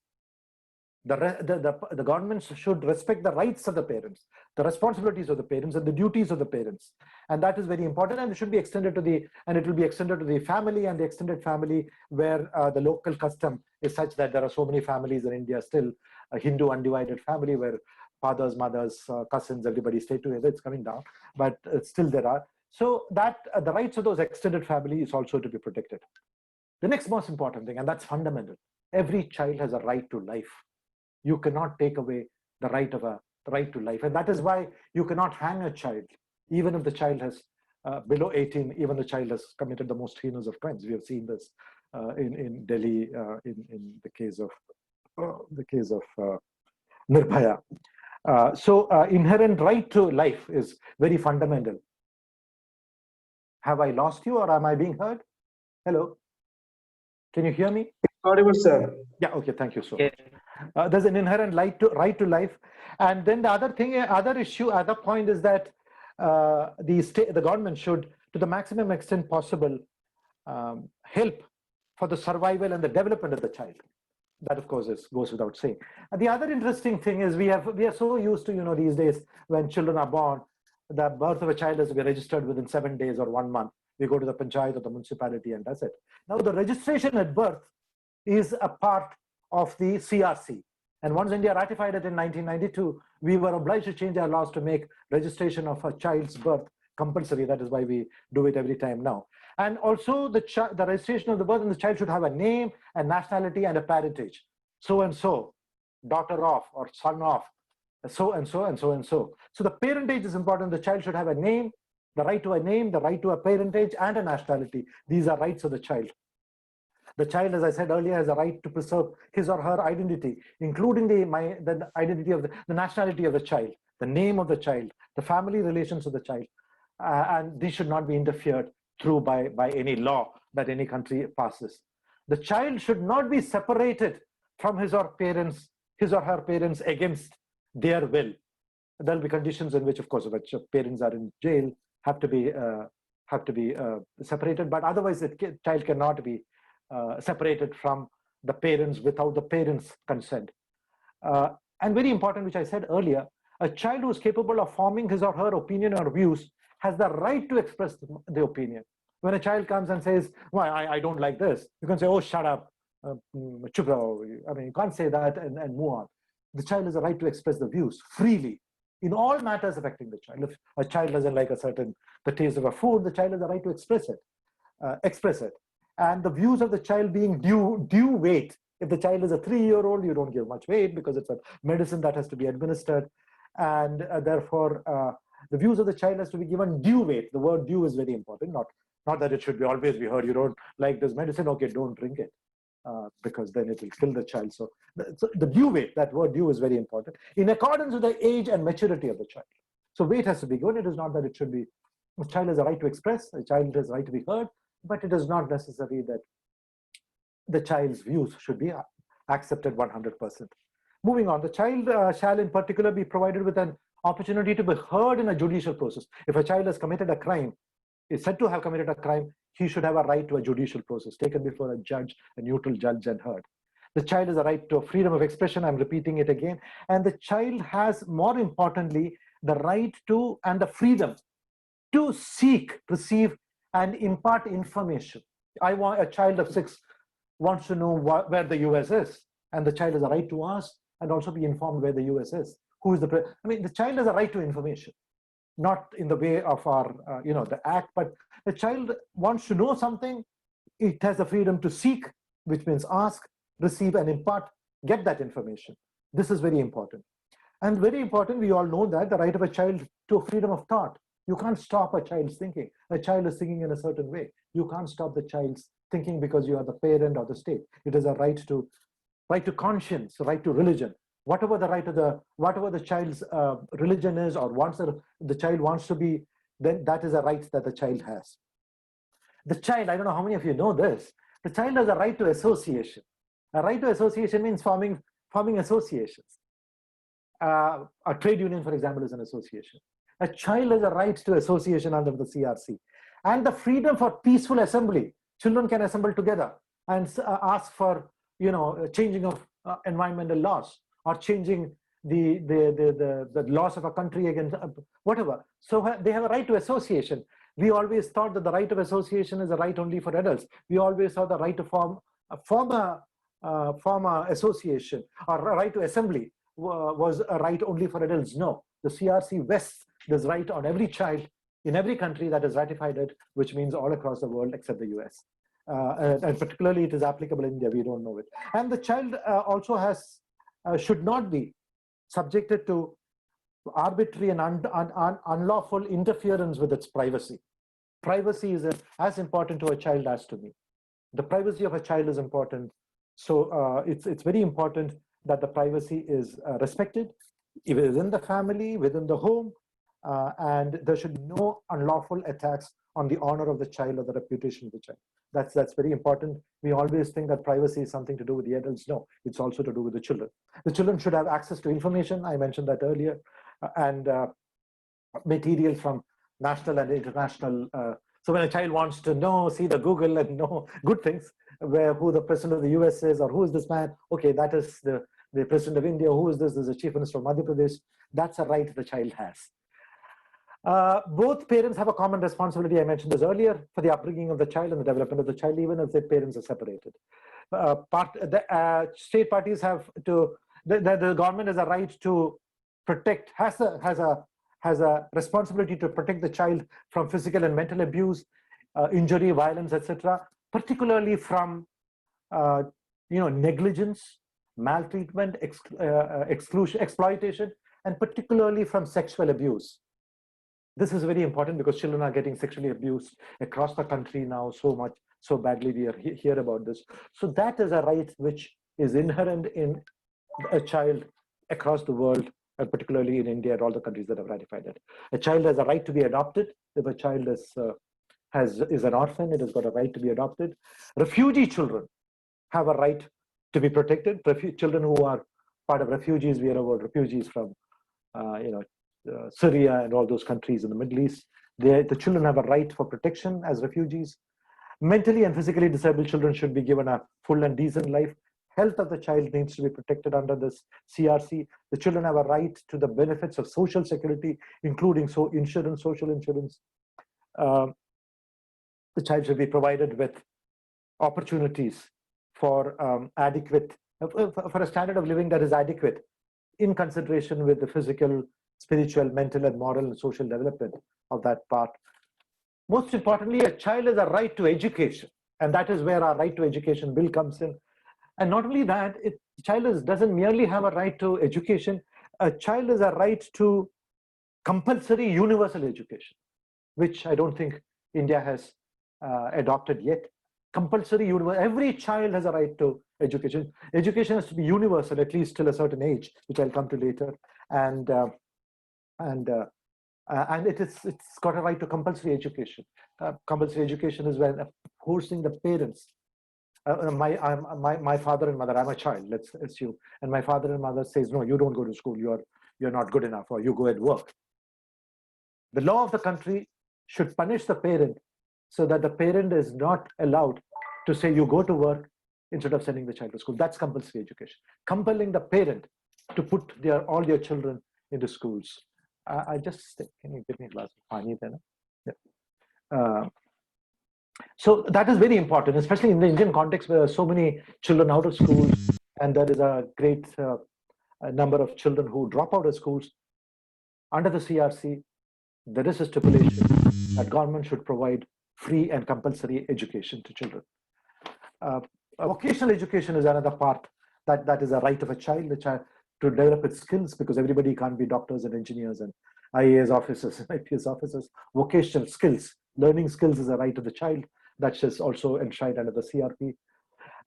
The governments should respect the rights of the parents, the responsibilities of the parents, and the duties of the parents. And that is very important, and it should be extended to it will be extended to the family and the extended family, where the local custom is such that there are so many families in India, still a Hindu undivided family where fathers, mothers, cousins, everybody stay together. It's coming down, but still there are. So that the rights of those extended family is also to be protected. The next most important thing, and that's fundamental, every child has a right to life. You cannot take away the right to life. And that is why you cannot hang a child, even if the child has below 18, even the child has committed the most heinous of crimes. We have seen this in Delhi in the case of Nirbhaya. So inherent right to life is very fundamental. Have I lost you, or am I being heard? Hello? Can you hear me? Audible, sir. Yeah, okay, thank you so much. There's an inherent right to life. And then the other point is that the government should, to the maximum extent possible, help for the survival and the development of the child. That, of course, goes without saying. And the other interesting thing is we are so used to, these days when children are born, the birth of a child has to be registered within 7 days or 1 month. We go to the panchayat or the municipality and does it. Now, the registration at birth is a part of the CRC. And once India ratified it in 1992, we were obliged to change our laws to make registration of a child's birth compulsory. That is why we do it every time now. And also the registration of the birth, and the child should have a name, a nationality, and a parentage. So and so, daughter of, or son of, so and so, and so and so. So the parentage is important. The child should have a name, the right to a name, the right to a parentage, and a nationality. These are rights of the child. The child, as I said earlier, has a right to preserve his or her identity, including the identity of the nationality of the child, the name of the child, the family relations of the child, and these should not be interfered through by any law that any country passes. The child should not be separated from his or her parents against their will. there'll be conditions in which, of course, which parents are in jail, have to be separated. But otherwise, child cannot be separated from the parents without the parents' consent. And very important, which I said earlier, a child who is capable of forming his or her opinion or views has the right to express the opinion. When a child comes and says, "Well, I don't like this," you can say, "Oh, shut up, chup raho." I mean, you can't say that and move on. The child has a right to express the views freely in all matters affecting the child. If a child doesn't like the taste of a food, the child has a right to express it. And the views of the child being due weight. If the child is a 3-year-old, you don't give much weight because it's a medicine that has to be administered. And therefore, the views of the child has to be given due weight. The word due is very important, not that it should always be heard. You don't like this medicine, okay, don't drink it, because then it will kill the child. So the due weight, that word due is very important, in accordance with the age and maturity of the child. So weight has to be given. It is not that it should be, a child has a right to express, a child has a right to be heard, but it is not necessary that the child's views should be accepted 100%. Moving on, the child shall in particular be provided with an opportunity to be heard in a judicial process. If a child has committed a crime, is said to have committed a crime, he should have a right to a judicial process, taken before a judge, a neutral judge, and heard. The child has a right to freedom of expression, I'm repeating it again, and the child has, more importantly, the right to and the freedom to seek, receive, and impart information. I want a child of 6 wants to know where the US is, and the child has a right to ask and also be informed where the US is. Who is the child has a right to information, not in the way of our, the act, but the child wants to know something. It has the freedom to seek, which means ask, receive, and impart, get that information. This is very important. And very important, we all know that the right of a child to freedom of thought. You can't stop a child's thinking. A child is thinking in a certain way. You can't stop the child's thinking because you are the parent or the state. It is a right to conscience, right to religion. Whatever the child's religion is, or the child wants to be, then that is a right that the child has. The child, I don't know how many of you know this, the child has a right to association. A right to association means forming associations. A trade union, for example, is an association. A child has a right to association under the CRC. And the freedom for peaceful assembly. Children can assemble together and ask for, changing of environmental laws, or changing the laws of a country against whatever. So they have a right to association. We always thought that the right of association is a right only for adults. We always saw the right to form a association, or a right to assembly was a right only for adults. No, the CRC vests this right on every child in every country that has ratified it, which means all across the world except the US. And particularly it is applicable in India, we don't know it. And the child also should not be subjected to arbitrary and unlawful interference with its privacy. Privacy is as important to a child as to me. The privacy of a child is important. So it's very important that the privacy is respected, within the family, within the home, and there should be no unlawful attacks on the honor of the child or the reputation of the child. That's very important. We always think that privacy is something to do with the adults. No, it's also to do with the children. The children should have access to information. I mentioned that earlier, and material from national and international. So when a child wants to see the Google and know good things, who the president of the US is, or who is this man? Okay, that is the president of India. Who is this? This is the chief minister of Madhya Pradesh. That's a right the child has. Both parents have a common responsibility, I mentioned this earlier, for the upbringing of the child and the development of the child, even if their parents are separated. State parties have to, the government has a right to protect, has a responsibility to protect the child from physical and mental abuse, injury, violence, etc., particularly from negligence, maltreatment, exclusion, exploitation, and particularly from sexual abuse. This is very important because children are getting sexually abused across the country now so badly. We hear about this. So that is a right which is inherent in a child across the world, and particularly in India and all the countries that have ratified it. A child has a right to be adopted. If a child is an orphan, it has got a right to be adopted. Refugee children have a right to be protected. Children who are part of refugees, we hear about refugees from Syria and all those countries in the Middle East. The children have a right for protection as refugees. Mentally and physically disabled children should be given a full and decent life. Health of the child needs to be protected under this CRC. The children have a right to the benefits of social security, including social insurance. The child should be provided with opportunities for for a standard of living that is adequate in consideration with the physical, spiritual, mental, and moral and social development of that part. Most importantly, a child has a right to education, and that is where our right to education bill comes in. And not only that, child doesn't merely have a right to education, a child has a right to compulsory universal education, which I don't think India has adopted yet. Compulsory universal, every child has a right to education. Education has to be universal, at least till a certain age, which I'll come to later. And it's got a right to compulsory education. Compulsory education is when forcing the parents. My father and mother, I'm a child, let's assume, and my father and mother says, no, you don't go to school, you're not good enough, or you go and work. The law of the country should punish the parent so that the parent is not allowed to say you go to work instead of sending the child to school. That's compulsory education. Compelling the parent to put all their children into schools. Can you give me a glass of pani then? Yeah. So that is very important, especially in the Indian context where there are so many children out of school, and there is a great number of children who drop out of schools. Under the CRC, there is a stipulation that government should provide free and compulsory education to children. Vocational education is another part that is a right of a child to develop its skills, because everybody can't be doctors and engineers and IAS officers and IPS officers. Vocational skills, learning skills is a right of the child that is also enshrined under the CRP.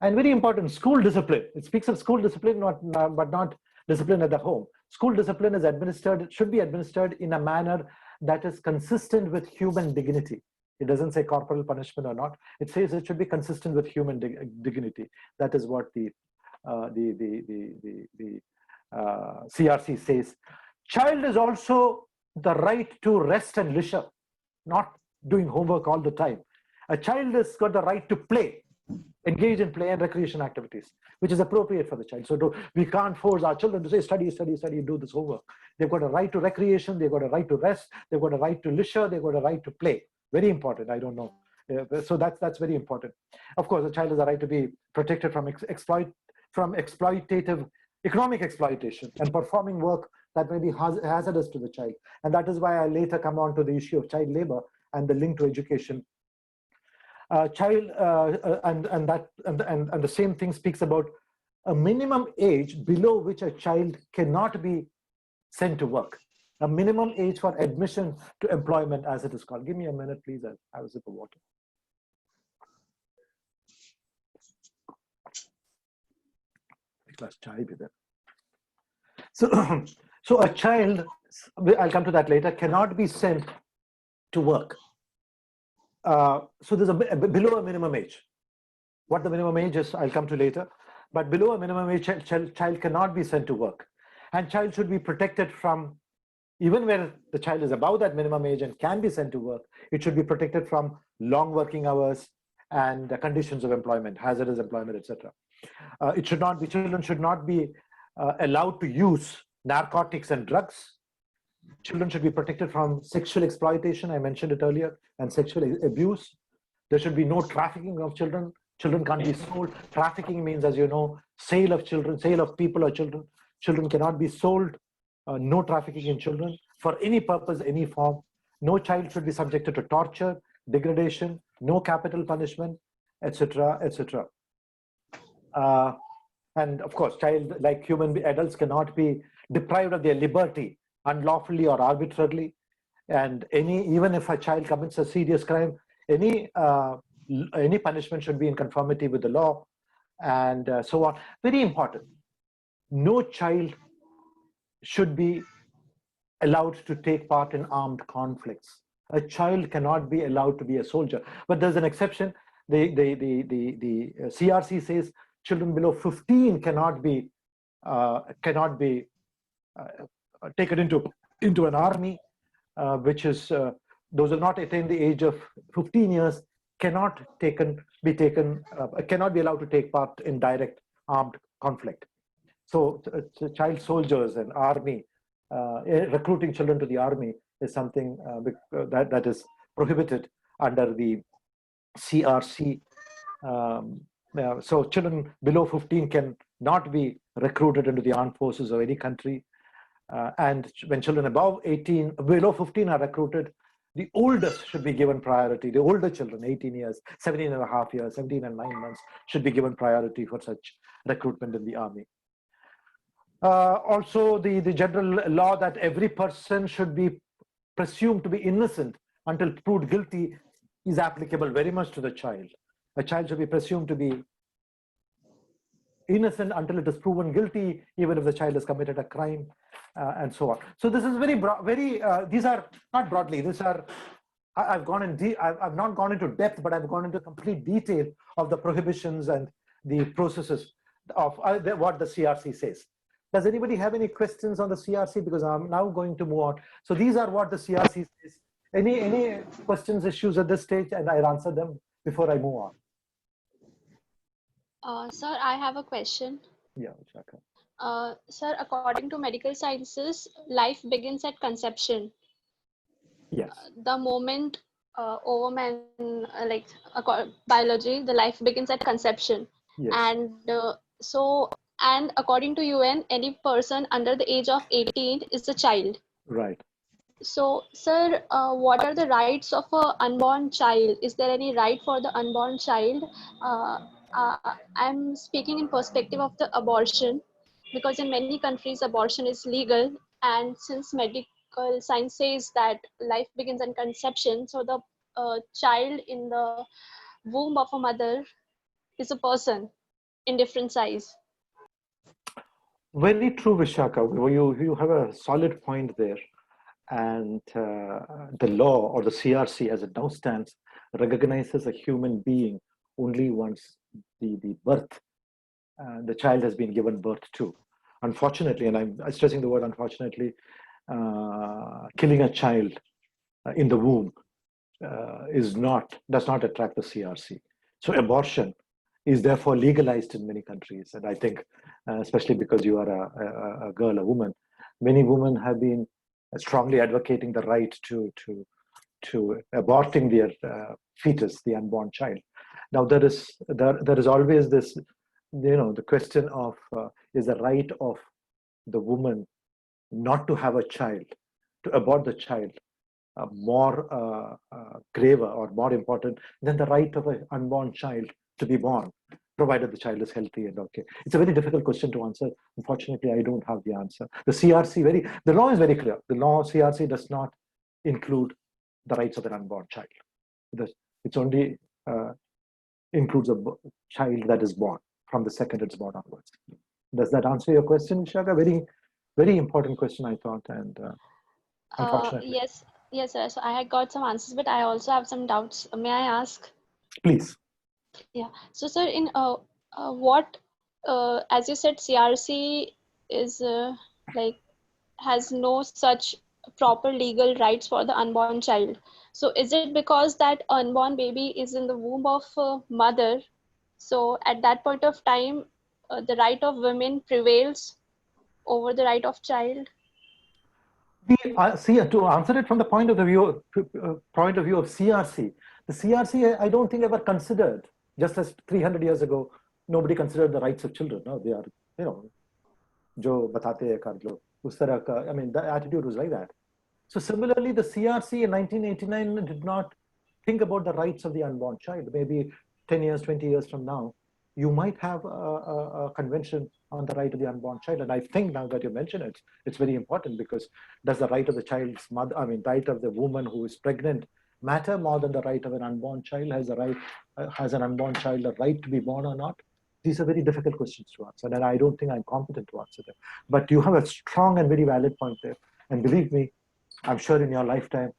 And very important, school discipline. It speaks of school discipline, but not discipline at the home. School discipline should be administered in a manner that is consistent with human dignity. It doesn't say corporal punishment or not. It says it should be consistent with human dignity. That is what the CRC says. Child is also the right to rest and leisure, not doing homework all the time. A child has got the right to play, engage in play and recreation activities, which is appropriate for the child. So we can't force our children to say, study, study, study, do this homework. They've got a right to recreation, they've got a right to rest, they've got a right to leisure, they've got a right to play. Very important, I don't know. So that's very important. Of course, the child has a right to be protected from exploitative economic exploitation and performing work that may be hazardous to the child. And that is why I later come on to the issue of child labor and the link to education. And the same thing speaks about a minimum age below which a child cannot be sent to work. A minimum age for admission to employment, as it is called. Give me a minute, please. I'll have a sip of water. So a child, I'll come to that later, cannot be sent to work. So there's below a minimum age. What the minimum age is, I'll come to later. But below a minimum age, child cannot be sent to work. And child should be protected from, even where the child is above that minimum age and can be sent to work, it should be protected from long working hours and the conditions of employment, hazardous employment, etc. Children should not be allowed to use narcotics and drugs. Children should be protected from sexual exploitation, I mentioned it earlier, and sexual abuse. There should be no trafficking of children. Children can't be sold. Trafficking means, as you know, sale of children, sale of people or children. Children cannot be sold. No trafficking in children for any purpose, any form. No child should be subjected to torture, degradation, no capital punishment, etc., etc. And of course, child, like human adults, cannot be deprived of their liberty unlawfully or arbitrarily. And even if a child commits a serious crime, any punishment should be in conformity with the law, and so on. Very important. No child should be allowed to take part in armed conflicts. A child cannot be allowed to be a soldier. But there's an exception. The CRC says children below 15 cannot be taken into into an army, which is those who not attain the age of 15 years cannot be allowed to take part in direct armed conflict. So child soldiers and army, recruiting children to the army is something that is prohibited under the CRC. So children below 15 can not be recruited into the armed forces of any country. And when children below 15 are recruited, the oldest should be given priority. The older children, 18 years, 17 and a half years, 17 and 9 months, should be given priority for such recruitment in the army. Also, the general law that every person should be presumed to be innocent until proved guilty is applicable very much to the child. A child should be presumed to be innocent until it is proven guilty, even if the child has committed a crime, and so on. So this is very broad, these are not broadly, these are, I've not gone into depth, but I've gone into complete detail of the prohibitions and the processes of what the CRC says. Does anybody have any questions on the CRC? Because I'm now going to move on. So these are what the CRC says. Any questions, issues at this stage, and I'll answer them before I move on. Sir, I have a question. Yeah, Vishaka. Sir, according to medical sciences, life begins at conception. Yes. The moment biology, the life begins at conception. Yes. And according to UN, any person under the age of 18 is a child. Right. So, sir, what are the rights of an unborn child? Is there any right for the unborn child? I'm speaking in perspective of the abortion, because in many countries abortion is legal, and since medical science says that life begins at conception, so the child in the womb of a mother is a person in different size. Very true, Vishaka. You have a solid point there. And the law, or the CRC as it now stands, recognizes a human being only once the birth, the child has been given birth to. Unfortunately, and I'm stressing the word unfortunately, killing a child in the womb does not attract the CRC. So abortion is therefore legalized in many countries. And I think, especially because you are a girl, a woman, many women have been strongly advocating the right to aborting their fetus, the unborn child. Now there is always this, the question of is the right of the woman not to have a child, to abort the child, more graver or more important than the right of an unborn child to be born, provided the child is healthy and okay. It's a very difficult question to answer. Unfortunately, I don't have the answer. The law is very clear. The law CRC does not include the rights of an unborn child. It's only includes a child that is born from the second it's born onwards. Does that answer your question, Vishaka? Very, very important question, I thought, and unfortunately. Yes, sir. So I had got some answers, but I also have some doubts. May I ask? Please. Yeah. So, sir, in as you said, CRC is has no such proper legal rights for the unborn child. So, is it because that unborn baby is in the womb of mother? So, at that point of time, the right of women prevails over the right of child? See, to answer it from the point of view of CRC, the CRC I don't think ever considered, just as 300 years ago, nobody considered the rights of children. No, they are, jo batate hai kar lo. Us tarah ka, the attitude was like that. So similarly, the CRC in 1989 did not think about the rights of the unborn child. Maybe 10 years, 20 years from now, you might have a convention on the right of the unborn child. And I think now that you mention it, it's very important, because does the right of the child's mother, right of the woman who is pregnant matter more than the right of an unborn child? Has an unborn child a right to be born or not? These are very difficult questions to answer, and I don't think I'm competent to answer them. But you have a strong and very valid point there. And believe me, I'm sure in your lifetime,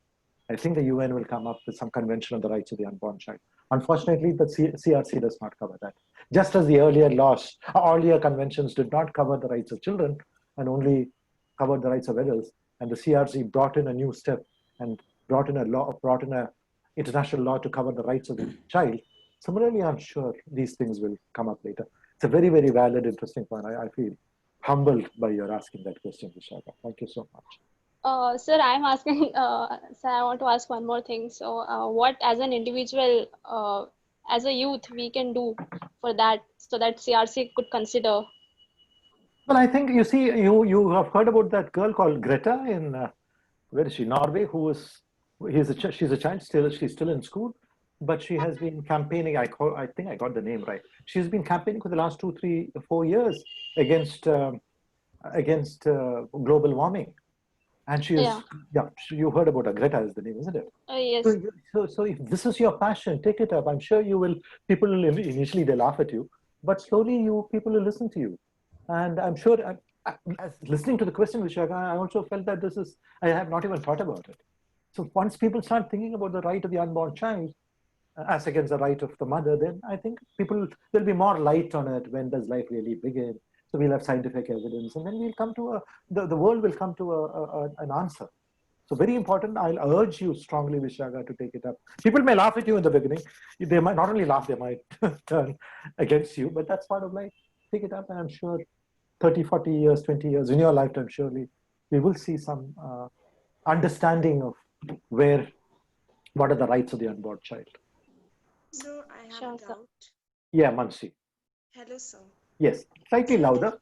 I think the UN will come up with some convention on the rights of the unborn child. Unfortunately, the CRC does not cover that. Just as the earlier conventions did not cover the rights of children and only covered the rights of adults, and the CRC brought in a new step and brought in a international law to cover the rights of the child. Similarly, I'm sure these things will come up later. It's a very, very valid, interesting point. I feel humbled by your asking that question, Vishaka. Thank you so much. Sir, I'm asking, sir, I want to ask one more thing. So, what as an individual, as a youth, we can do for that so that CRC could consider? Well, I think you see, you have heard about that girl called Greta in where is she? Norway, who is she's a child still. She's still in school, but she has been campaigning. I think I got the name right. She's been campaigning for the last 2, 3, 4 years against global warming, and she is you heard about her. Greta is the name, isn't it? Yes. So if this is your passion, take it up. I'm sure you will. People will initially they laugh at you, but slowly people will listen to you. And I'm sure, as listening to the question, Vishaka, I also felt that I have not even thought about it. So once people start thinking about the right of the unborn child as against the right of the mother, then I think there'll be more light on it. When does life really begin? So we'll have scientific evidence, and then we'll come to the world will come to an answer. So very important. I'll urge you strongly, Vishaka, to take it up. People may laugh at you in the beginning. They might not only laugh, they might turn against you, but that's part of life. Take it up, and I'm sure 30, 40 years, 20 years in your lifetime, surely we will see some understanding of what are the rights of the unborn child. So I have a doubt. Yeah, Mansi. Hello, sir. Yes, slightly louder.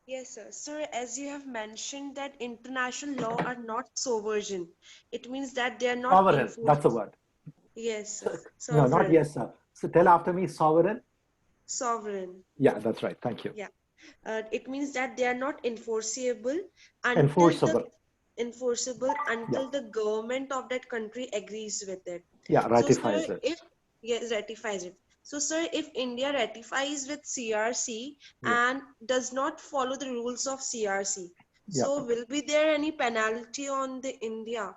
Yes, sir. Sir, as you have mentioned that international law are not sovereign, it means that they are not sovereign. That's the word. Yes, sir. No, not yes, sir. So tell after me, sovereign. Sovereign. Yeah, that's right. Thank you. Yeah. It means that they are not enforceable until the government of that country agrees with it. Yeah, ratifies so, sir, ratifies it. So, sir, if India ratifies with CRC and does not follow the rules of CRC, so will be there any penalty on the India?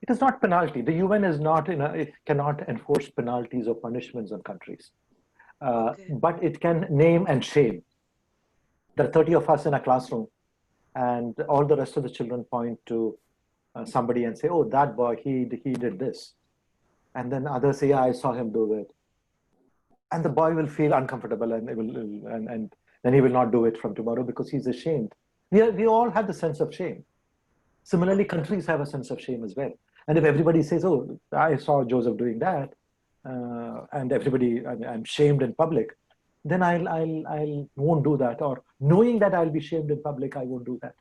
It is not penalty. The UN is not it cannot enforce penalties or punishments on countries. But it can name and shame. There are 30 of us in a classroom, and all the rest of the children point to somebody and say, "Oh, that boy, he did this," and then others say, "Yeah, I saw him do it," and the boy will feel uncomfortable, and then he will not do it from tomorrow because he's ashamed. We all have the sense of shame. Similarly, countries have a sense of shame as well. And if everybody says, "Oh, I saw Joseph doing that," and I'm shamed in public, then I won't do that. Or knowing that I'll be shamed in public, I won't do that.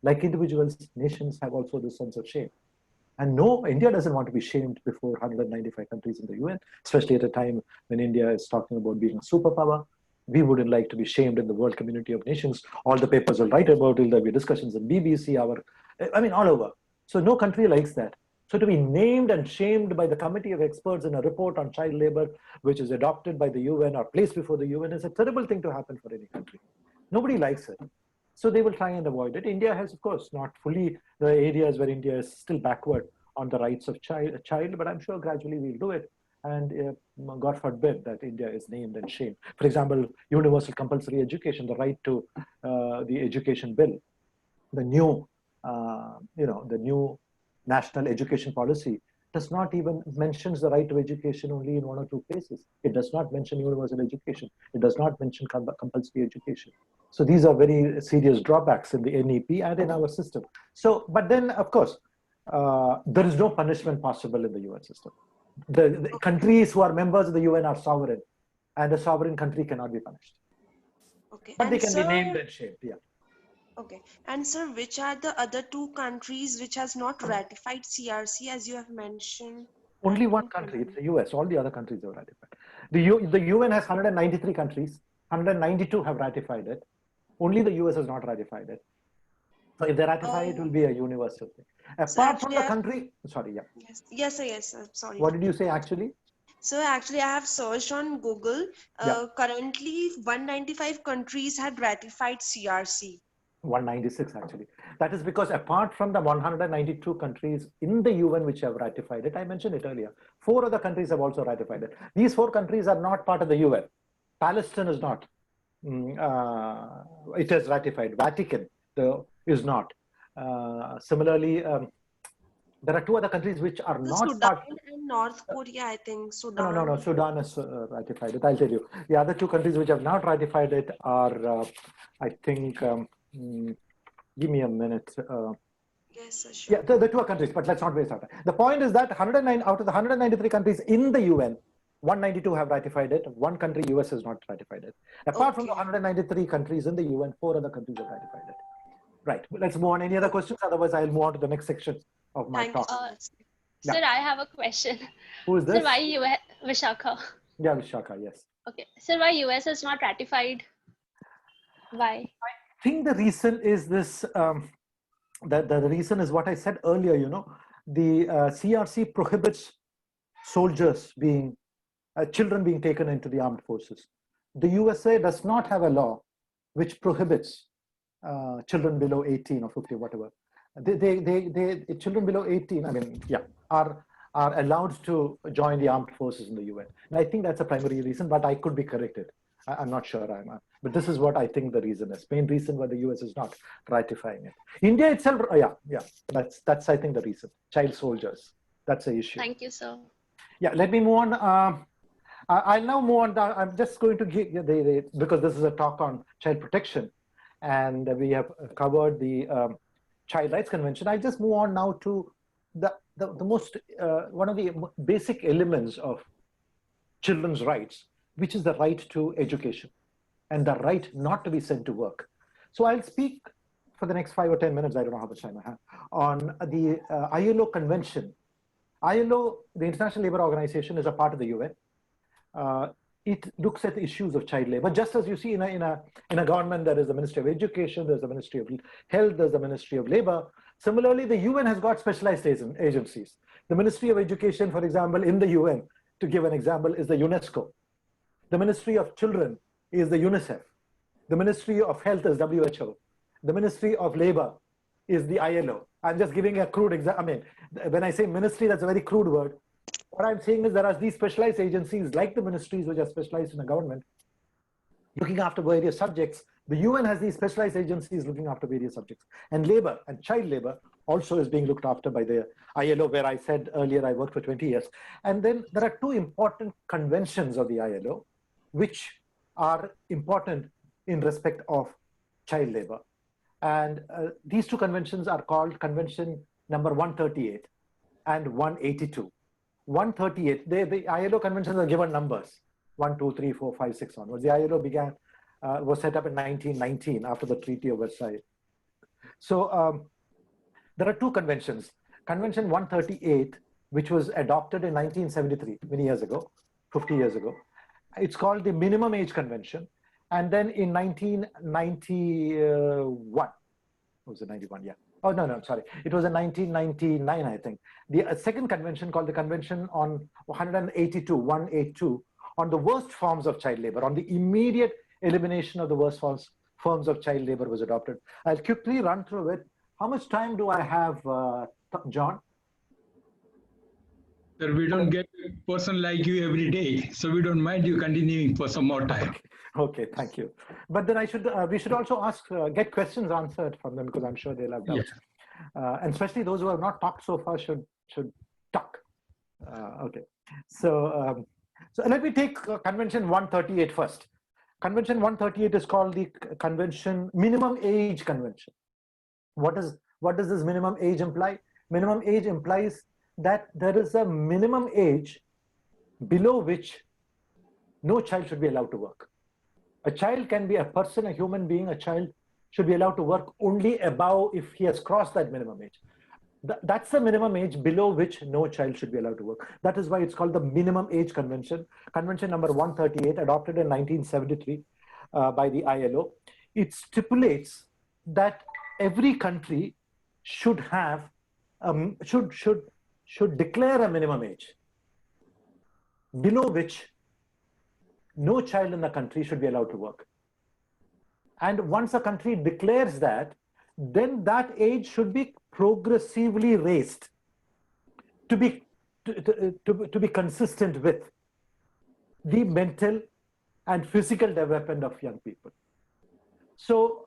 Like individuals, nations have also this sense of shame. And no, India doesn't want to be shamed before 195 countries in the UN, especially at a time when India is talking about being a superpower. We wouldn't like to be shamed in the world community of nations. All the papers will write about it. There'll be discussions in BBC, all over. So no country likes that. So to be named and shamed by the committee of experts in a report on child labor, which is adopted by the UN or placed before the UN, is a terrible thing to happen for any country. Nobody likes it. So they will try and avoid it. India has, of course, not fully the areas where India is still backward on the rights of child, but I'm sure gradually we'll do it. And God forbid that India is named and shamed. For example, universal compulsory education, the right to the education bill, the new national education policy does not even mentions the right to education only in 1 or 2 places. It does not mention universal education. It does not mention compulsory education. So these are very serious drawbacks in the NEP and in our system. So, but then of course, there is no punishment possible in the UN system. The countries who are members of the UN are sovereign, and a sovereign country cannot be punished. Okay. But they can be named and shamed. Yeah. Okay. And sir, which are the other 2 countries which has not ratified CRC as you have mentioned? Only one country, it's the US. All the other countries have ratified. The UN has 193 countries. 192 have ratified it. Only the US has not ratified it. So if they ratify it, will be a universal thing. Apart from the country, sorry, yeah. Yes, sir. Sorry. What did you say actually? So actually, I have searched on Google. Currently, 195 countries had ratified CRC. 196 actually. That is because apart from the 192 countries in the UN which have ratified it, I mentioned it earlier, 4 other countries have also ratified it. These 4 countries are not part of the UN. Palestine is not. It is ratified. Vatican is not. Similarly, there are two other countries which are The not Sudan part. and North Korea, I think. No. Sudan. Sudan has ratified it. I'll tell you. The other two countries which have not ratified it are, I think, give me a minute. Yes, sir, sure. Yeah, the two are countries, but let's not waste our time. The point is that 109 out of the 193 countries in the UN, 192 have ratified it. One country, US, has not ratified it. Apart from the Okay. 193 countries in the UN, 4 other countries have ratified it. Right. Let's move on. Any other questions? Otherwise, I'll move on to the next section of my Thank you talk. so much. Yeah. Sir, I have a question. Who is Sir, this? why US, Vishakha? Yeah, Vishaka, yes. Okay. Sir, why US has not ratified? Why? I think the reason is this, the reason is what I said earlier, the CRC prohibits soldiers being, children being taken into the armed forces. The USA does not have a law which prohibits children below 18 or 50, whatever. Children below 18, I mean, yeah, are allowed to join the armed forces in the UN. And I think that's a primary reason, but I could be corrected. I'm not sure. But this is what I think the reason is. Main reason why the US is not ratifying it. India itself, yeah. That's I think the reason. Child soldiers. That's the issue. Thank you, sir. Yeah, let me move on. I'll now move on. I'm just going to give because this is a talk on child protection, and we have covered the Child Rights Convention. I just move on now to the most one of the basic elements of children's rights, which is the right to education and the right not to be sent to work. So I'll speak for the next 5 or 10 minutes, I don't know how much time I have, on the ILO Convention. ILO, the International Labour Organization, is a part of the UN. It looks at the issues of child labor, just as you see in a government. There is the Ministry of Education, there's the Ministry of Health, there's the Ministry of Labor. Similarly, the UN has got specialized agencies. The Ministry of Education, for example, in the UN, to give an example, is the UNESCO. The Ministry of Children is the UNICEF. The Ministry of Health is WHO. The Ministry of Labor is the ILO. I'm just giving a crude example. I mean, when I say ministry, that's a very crude word. What I'm saying is there are these specialized agencies like the ministries which are specialized in the government looking after various subjects. The UN has these specialized agencies looking after various subjects. And labor and child labor also is being looked after by the ILO, where I said earlier I worked for 20 years. And then there are two important conventions of the ILO which are important in respect of child labor. And these two conventions are called Convention number 138 and 182. 138, the ILO conventions are given numbers, 1, 2, 3, 4, 5, 6 onwards. The ILO was set up in 1919 after the Treaty of Versailles. So there are two conventions. Convention 138, which was adopted in 1973, many years ago, 50 years ago. It's called the Minimum Age Convention. And then in 1991, was it 91? Yeah. Oh, no, sorry. It was in 1999, I think. The second convention, called the Convention on 182, on the worst forms of child labor, on the immediate elimination of the worst forms of child labor, was adopted. I'll quickly run through it. How much time do I have, John? Sir, we don't get a person like you every day, so we don't mind you continuing for some more time. Okay, thank you. But then we should also get questions answered from them, because I'm sure they'll have doubts. And especially those who have not talked so far should talk. Okay, so let me take Convention 138 first. Convention 138 is called the Convention Minimum Age Convention. What does this minimum age imply? Minimum age implies that there is a minimum age below which no child should be allowed to work. A child can be a person, a human being, a child should be allowed to work only above if he has crossed that minimum age. That's the minimum age below which no child should be allowed to work. That is why it's called the Minimum Age Convention, Convention number 138, adopted in 1973 by the ILO. It stipulates that every country should have, should declare a minimum age below which no child in the country should be allowed to work. And once a country declares that, then that age should be progressively raised to be consistent with the mental and physical development of young people. So,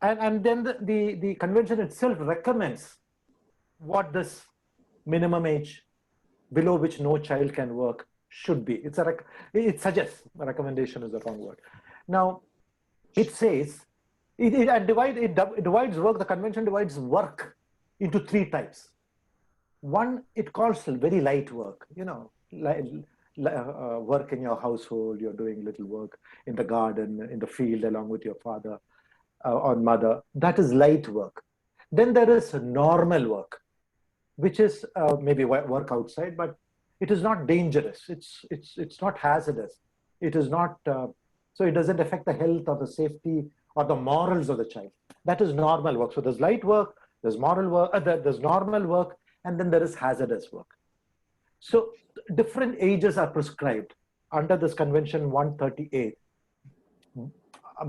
and then the convention itself recommends what this minimum age below which no child can work should be. It suggests, recommendation is the wrong word. Now, it says, it divides work, the convention divides work into three types. One, it calls very light work, work in your household, you're doing little work in the garden, in the field along with your father or mother. That is light work. Then there is normal work, which is maybe work outside, but it is not dangerous. It's not hazardous. It is not, so it doesn't affect the health or the safety or the morals of the child. That is normal work. So there's light work, there's moral work, there's normal work, and then there is hazardous work. So different ages are prescribed under this convention 138,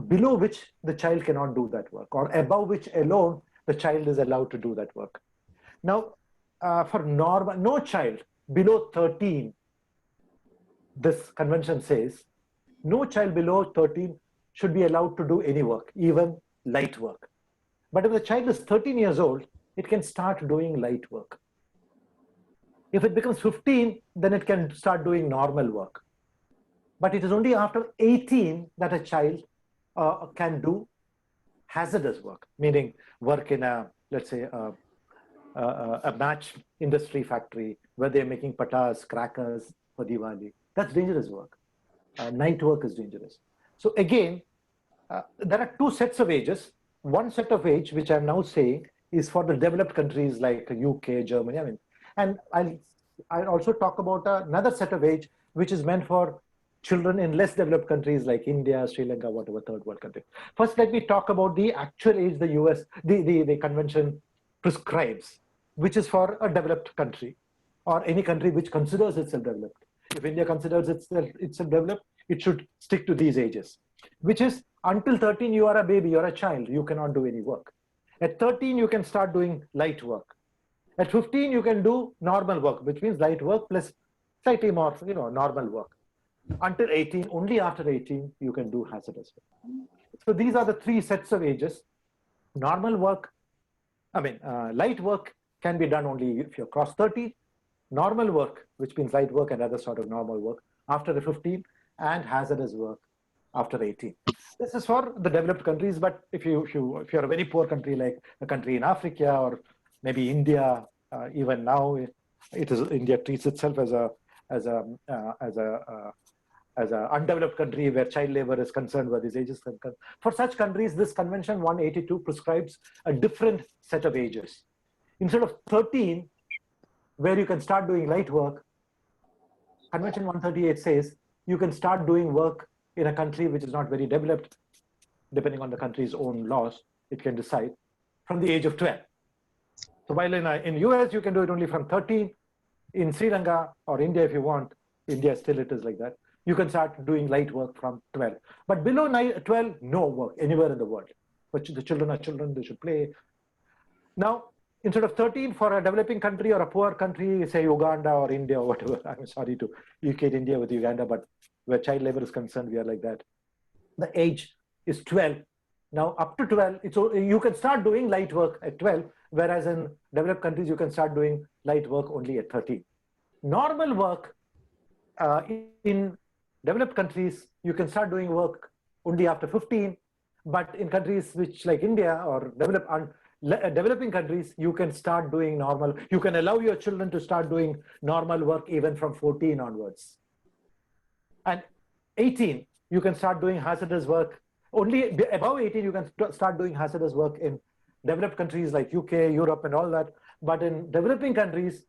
below which the child cannot do that work, or above which alone the child is allowed to do that work. Now, for normal, no child below 13, this convention says, no child below 13 should be allowed to do any work, even light work. But if the child is 13 years old, it can start doing light work. If it becomes 15, then it can start doing normal work. But it is only after 18 that a child can do hazardous work, meaning work in a, let's say, a match industry factory where they're making patas, crackers for Diwali. That's dangerous work. Night work is dangerous. So again, there are two sets of ages. One set of age, which I'm now saying, is for the developed countries like UK, Germany. And I'll also talk about another set of age, which is meant for children in less developed countries like India, Sri Lanka, whatever third world country. First, let me talk about the actual age the convention prescribes, which is for a developed country or any country which considers itself developed. If India considers itself developed, it should stick to these ages, which is until 13, you are a baby, you're a child, you cannot do any work. At 13, you can start doing light work. At 15, you can do normal work, which means light work plus slightly more, normal work. Until 18, only after 18, you can do hazardous work. So these are the three sets of ages. Normal work, light work can be done only if you cross 30. Normal work, which means light work and other sort of normal work, after the 15, and hazardous work after 18. This is for the developed countries, but if you're a very poor country like a country in Africa or maybe India, even now, India treats itself as a undeveloped country where child labor is concerned, where these ages are concerned. For such countries, this Convention 182 prescribes a different set of ages. Instead of 13, where you can start doing light work, Convention 138 says you can start doing work in a country which is not very developed, depending on the country's own laws, it can decide, from the age of 12. So while in US, you can do it only from 13, in Sri Lanka or India, if you want, India still it is like that, you can start doing light work from 12. But below 12, no work anywhere in the world. But the children are children, they should play. Now, instead of 13 for a developing country or a poor country, say Uganda or India or whatever, I'm sorry to equate India with Uganda, but where child labor is concerned, we are like that. The age is 12. Now, up to 12, you can start doing light work at 12, whereas in developed countries, you can start doing light work only at 13. Normal work in developed countries, you can start doing work only after 15, but in countries which like India or developing countries, you can start doing normal. You can allow your children to start doing normal work even from 14 onwards. And 18, you can start doing hazardous work. Only above 18, you can start doing hazardous work in developed countries like UK, Europe, and all that. But in developing countries,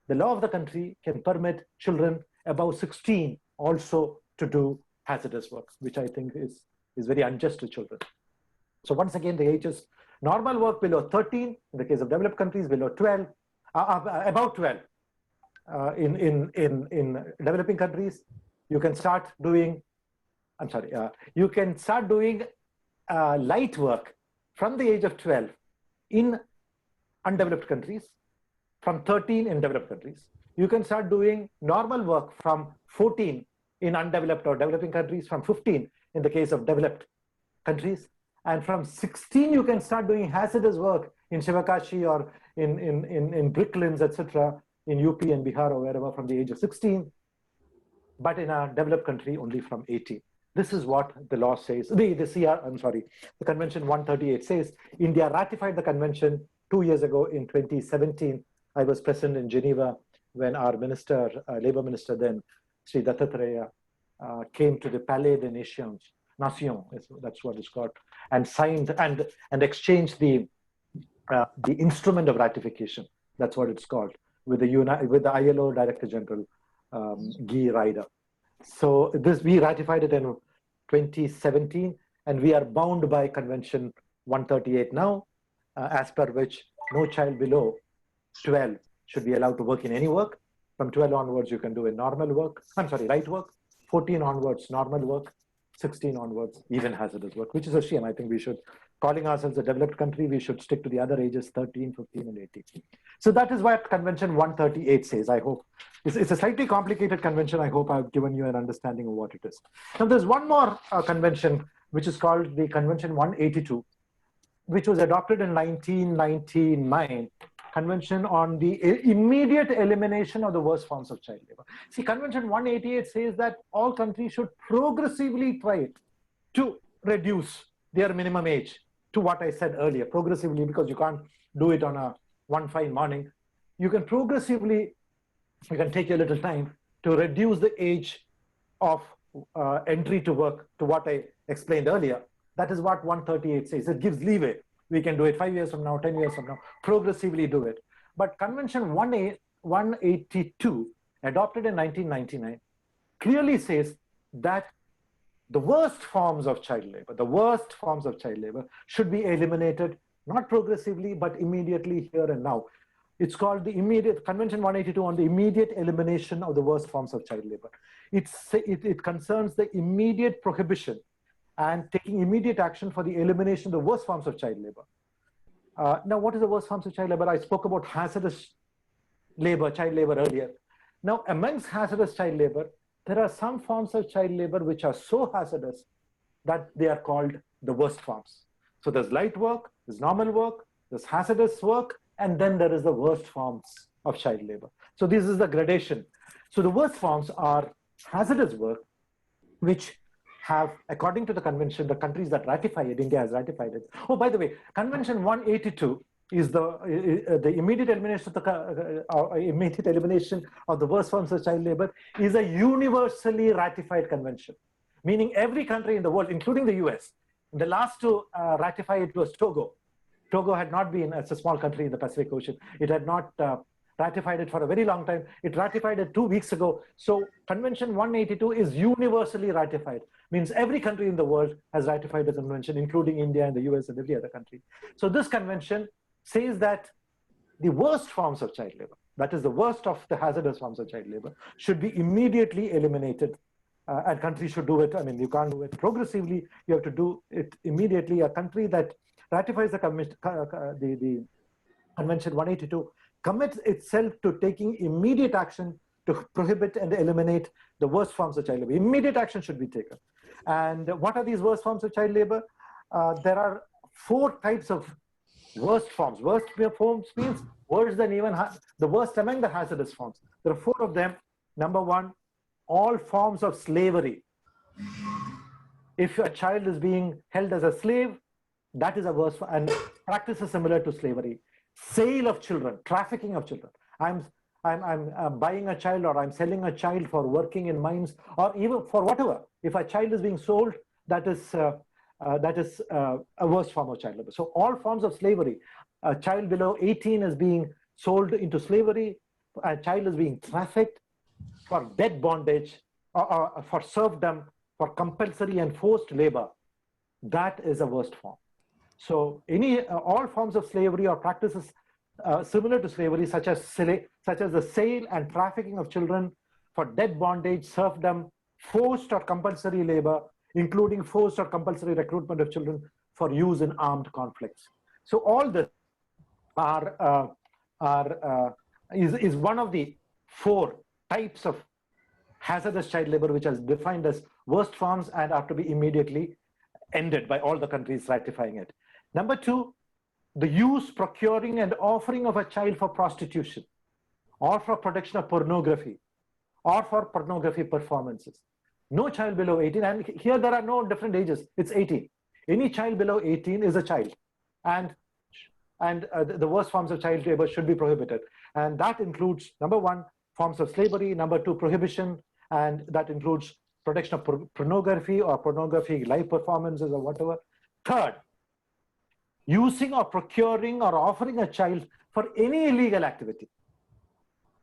the law of the country can permit children above 16 also to do hazardous work, which I think is very unjust to children. So once again, the ages, normal work below 13, in the case of developed countries, below 12, about 12. In developing countries, you can start doing, you can start doing light work from the age of 12 in undeveloped countries, from 13 in developed countries. You can start doing normal work from 14 in undeveloped or developing countries, from 15 in the case of developed countries, And from 16, you can start doing hazardous work in Shivakashi or in bricklins, etc., in UP and Bihar or wherever from the age of 16. But in a developed country, only from 18. This is what the law says. The Convention 138 says. India ratified the convention 2 years ago in 2017. I was present in Geneva when our minister, labor minister then, Sri Dattatreya, came to the Palais des Nations, that's what it's called, and signed and exchanged the instrument of ratification. That's what it's called, with the ILO Director General, Guy Ryder. So we ratified it in 2017, and we are bound by Convention 138 now, as per which no child below 12 should be allowed to work in any work. From 12 onwards, you can do a normal work. Light work. 14 onwards, normal work. 16 onwards, even hazardous work, which is a shame. I think we should, calling ourselves a developed country, we should stick to the other ages, 13, 15, and 18. So that is what Convention 138 says, I hope. It's a slightly complicated convention. I hope I've given you an understanding of what it is. Now, there's one more convention, which is called the Convention 182, which was adopted in 1999, Convention on the immediate elimination of the worst forms of child labor. See, Convention 188 says that all countries should progressively try to reduce their minimum age to what I said earlier, progressively, because you can't do it on a one fine morning. You can progressively, you can take a little time to reduce the age of entry to work to what I explained earlier. That is what 138 says. It gives leeway. We can do it 5 years from now, 10 years from now, progressively do it. But Convention 182, adopted in 1999, clearly says that the worst forms of child labor, should be eliminated, not progressively, but immediately, here and now. It's called the Convention 182 on the immediate elimination of the worst forms of child labor. It concerns the immediate prohibition and taking immediate action for the elimination of the worst forms of child labor. Now, what is the worst forms of child labor? I spoke about hazardous labor, child labor earlier. Now, amongst hazardous child labor, there are some forms of child labor which are so hazardous that they are called the worst forms. So there's light work, there's normal work, there's hazardous work, and then there is the worst forms of child labor. So this is the gradation. So the worst forms are hazardous work, which have, according to the convention, the countries that ratify it, India has ratified it. Oh, by the way, Convention 182 is the immediate elimination of the worst forms of child labor is a universally ratified convention, meaning every country in the world, including the US. The last to ratify it was Togo. Togo had not been, it's a small country in the Pacific Ocean. It had not ratified it for a very long time. It ratified it 2 weeks ago. So Convention 182 is universally ratified. Means every country in the world has ratified the convention, including India and the US and every other country. So this convention says that the worst forms of child labor, that is the worst of the hazardous forms of child labor, should be immediately eliminated. And countries should do it. I mean, you can't do it progressively. You have to do it immediately. A country that ratifies the Convention 182 commits itself to taking immediate action to prohibit and eliminate the worst forms of child labor. Immediate action should be taken. And what are these worst forms of child labor? There are 4 types of worst forms. Worst forms means worse than even the worst among the hazardous forms. There are 4 of them. Number 1, all forms of slavery. If a child is being held as a slave, that is a worst, and practices similar to slavery. Sale of children, trafficking of children. I'm buying a child, or I'm selling a child for working in mines, or even for whatever. If a child is being sold, that is a worst form of child labor. So all forms of slavery. A child below 18 is being sold into slavery. A child is being trafficked for debt bondage, or for serfdom, for compulsory and forced labor. That is a worst form. So all forms of slavery or practices similar to slavery, such as the sale and trafficking of children for debt bondage, serfdom, forced or compulsory labor, including forced or compulsory recruitment of children for use in armed conflicts. So all this is one of the 4 types of hazardous child labor, which is defined as worst forms and are to be immediately ended by all the countries ratifying it. Number two, the use, procuring, and offering of a child for prostitution, or for production of pornography, or for pornography performances. No child below 18, and here there are no different ages, it's 18. Any child below 18 is a child. And the worst forms of child labor should be prohibited. And that includes, number one, forms of slavery, number two, prohibition, and that includes production of pornography or pornography live performances or whatever. Third, using or procuring or offering a child for any illegal activity,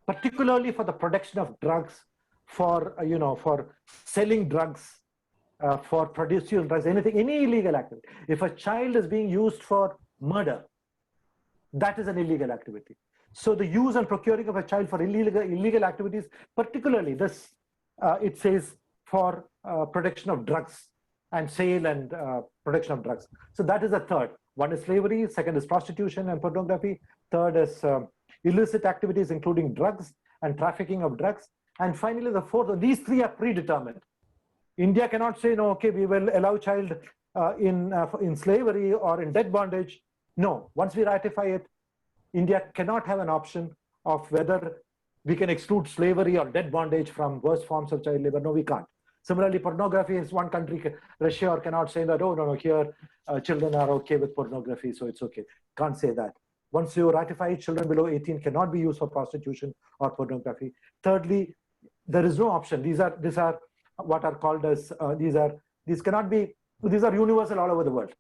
particularly for the production of drugs, for for selling drugs, for producing drugs, anything, any illegal activity. If a child is being used for murder, that is an illegal activity. So the use and procuring of a child for illegal activities, particularly this, it says for production of drugs and sale and production of drugs. So that is the third. One is slavery, second is prostitution and pornography, third is illicit activities including drugs and trafficking of drugs, and finally the fourth. These three are predetermined. India cannot say, no, okay, we will allow child in slavery or in debt bondage. No, once we ratify it, India cannot have an option of whether we can exclude slavery or debt bondage from worst forms of child labor. No, we can't. Similarly, pornography is one country, Russia, cannot say that, oh, no, here children are okay with pornography, so it's okay. Can't say that. Once you ratify it, children below 18 cannot be used for prostitution or pornography. Thirdly, there is no option. These are what are called as, these are universal all over the world.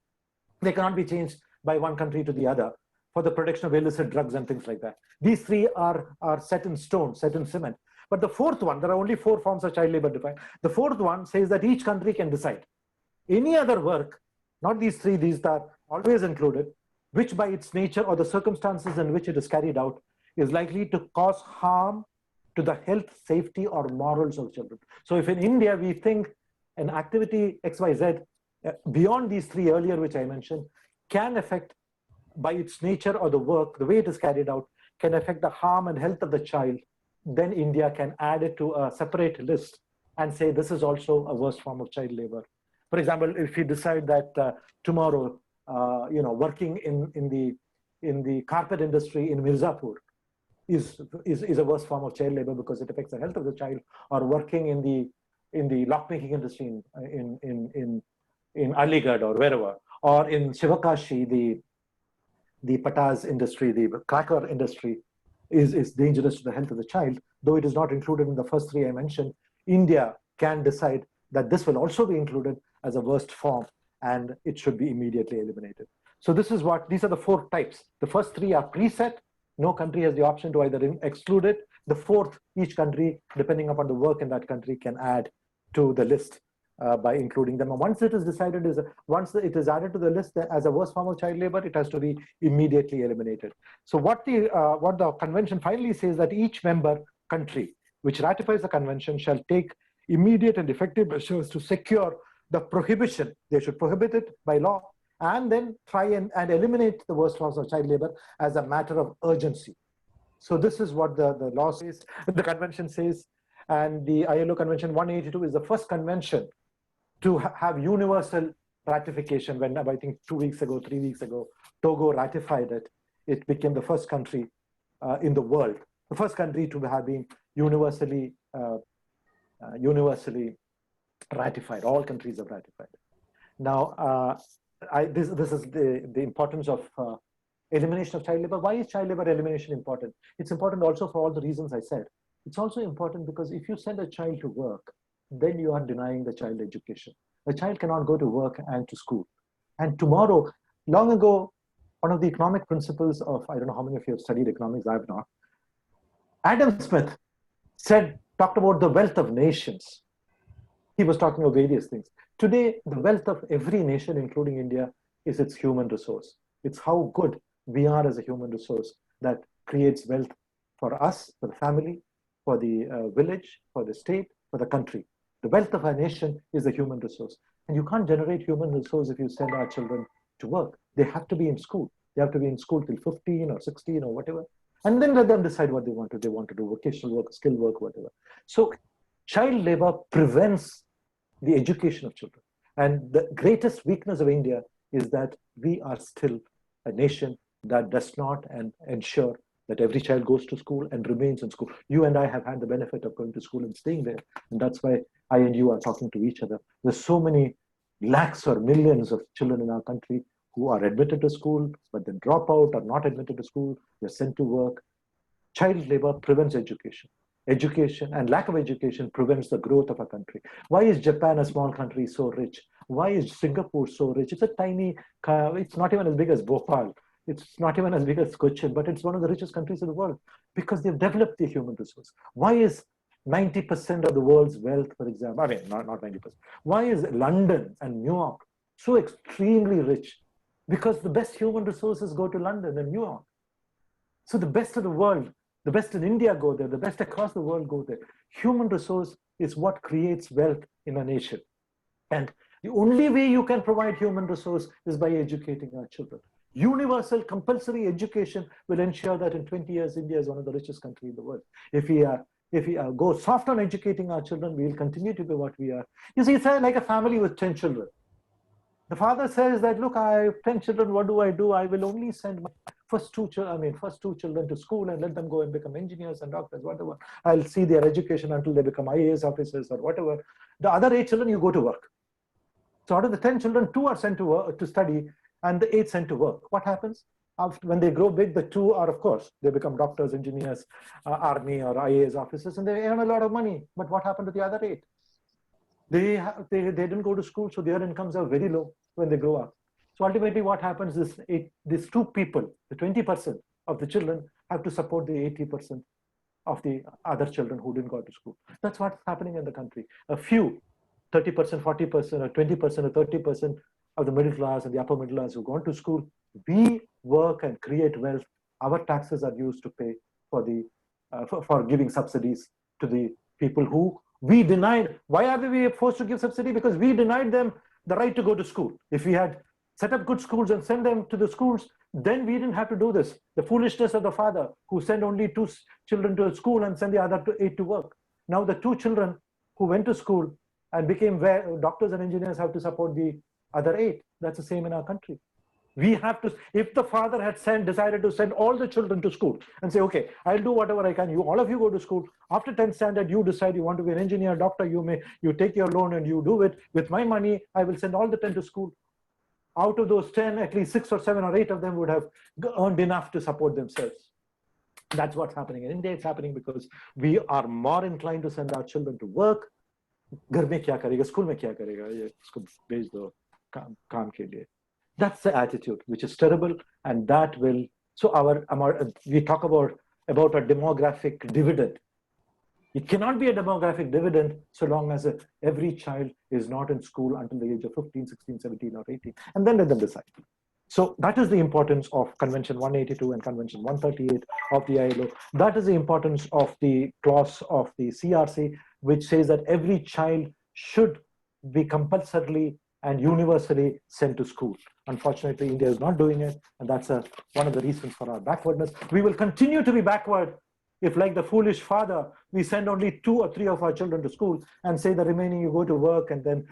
They cannot be changed by one country to the other for the production of illicit drugs and things like that. These three are set in stone, set in cement. But the fourth one, there are only 4 forms of child labor defined. The fourth one says that each country can decide any other work, not these three, these are always included, which by its nature or the circumstances in which it is carried out is likely to cause harm to the health, safety, or morals of children. So if in India we think an activity XYZ, beyond these three earlier, which I mentioned, can affect by its nature or the work, the way it is carried out, can affect the harm and health of the child, then India can add it to a separate list and say this is also a worst form of child labor. For example, if we decide that tomorrow, working in the carpet industry in Mirzapur is a worst form of child labor because it affects the health of the child, or working in the lockmaking industry in Aligarh or wherever, or in Shivakashi, the patas industry, the cracker industry is dangerous to the health of the child, though it is not included in the first three I mentioned, India can decide that this will also be included as a worst form and it should be immediately eliminated. So these are the 4 types. The first 3 are preset. No country has the option to either exclude it. The fourth, each country, depending upon the work in that country, can add to the list by including them. And once it is decided, once it is added to the list as a worst form of child labor, it has to be immediately eliminated. So what the convention finally says that each member country which ratifies the convention shall take immediate and effective measures to secure the prohibition. They should prohibit it by law and then try and eliminate the worst forms of child labor as a matter of urgency. So this is what the law says, the convention says, and the ILO Convention 182 is the first convention to have universal ratification. When I think 3 weeks ago, Togo ratified it. It became the first country in the world, the first country to have been universally ratified. All countries have ratified it. Now, this is the importance of elimination of child labor. Why is child labor elimination important? It's important also for all the reasons I said. It's also important because if you send a child to work, then you are denying the child education. The child cannot go to work and to school. And tomorrow, long ago, one of the economic principles of, I don't know how many of you have studied economics, I have not. Adam Smith talked about the wealth of nations. He was talking of various things. Today, the wealth of every nation, including India, is its human resource. It's how good we are as a human resource that creates wealth for us, for the family, for the village, for the state, for the country. The wealth of our nation is the human resource. And you can't generate human resource if you send our children to work. They have to be in school. They have to be in school till 15 or 16 or whatever. And then let them decide what they want to do. They want to do vocational work, skill work, whatever. So child labor prevents the education of children. And the greatest weakness of India is that we are still a nation that does not ensure that every child goes to school and remains in school. You and I have had the benefit of going to school and staying there. And that's why I and you are talking to each other. There's so many lakhs or millions of children in our country who are admitted to school, but then drop out, or not admitted to school, they're sent to work. Child labor prevents education. Education and lack of education prevents the growth of a country. Why is Japan, a small country, so rich? Why is Singapore so rich? It's a tiny, it's not even as big as Bhopal. It's not even as big as Cochin, but it's one of the richest countries in the world because they've developed the human resource. Why is 90% of the world's wealth, for example, I mean, not 90%. Why is London and New York so extremely rich? Because the best human resources go to London and New York. So the best of the world, the best in India go there, the best across the world go there. Human resource is what creates wealth in a nation. And the only way you can provide human resource is by educating our children. Universal compulsory education will ensure that in 20 years, India is one of the richest countries in the world. If we go soft on educating our children, we will continue to be what we are. You see, it's like a family with 10 children. The father says that, look, I have 10 children, what do? I will only send my first two children to school and let them go and become engineers and doctors, whatever. I'll see their education until they become IAS officers or whatever. The other 8 children, you go to work. So out of the 10 children, 2 are sent to work, to study, and the 8 sent to work. What happens? When they grow big, the 2 are, of course, they become doctors, engineers, army or IAS officers, and they earn a lot of money. But what happened to the other 8? They didn't go to school, so their incomes are very low when they grow up. So ultimately what happens is these 2 people, the 20% of the children, have to support the 80% of the other children who didn't go to school. That's what's happening in the country. A few, 30%, 40%, or 20% or 30% of the middle class and the upper middle class who go to school, we work and create wealth. Our taxes are used to pay for for giving subsidies to the people who we denied. Why are we forced to give subsidy? Because we denied them the right to go to school. If we had set up good schools and send them to the schools, then we didn't have to do this. The foolishness of the father who sent only 2 children to school and sent the other 8 to work. Now the 2 children who went to school and became doctors and engineers have to support the other 8. That's the same in our country. We have to, if the father had decided to send all the children to school and say, okay, I'll do whatever I can. All of you go to school. After 10th standard, you decide you want to be an engineer, doctor, you take your loan and you do it. With my money, I will send all the 10 to school. Out of those 10, at least 6 or 7 or 8 of them would have earned enough to support themselves. That's what's happening in India. It's happening because we are more inclined to send our children to work. घर में क्या करेगा, school में क्या करेगा, ये इसको भेज दो काम के लिए. That's the attitude, which is terrible, and that will. So we talk about a demographic dividend. It cannot be a demographic dividend so long as every child is not in school until the age of 15, 16, 17, or 18, and then let them decide. So that is the importance of Convention 182 and Convention 138 of the ILO. That is the importance of the clause of the CRC, which says that every child should be compulsorily and universally sent to school. Unfortunately, India is not doing it, and that's one of the reasons for our backwardness. We will continue to be backward if, like the foolish father, we send only 2 or 3 of our children to school and say the remaining you go to work and then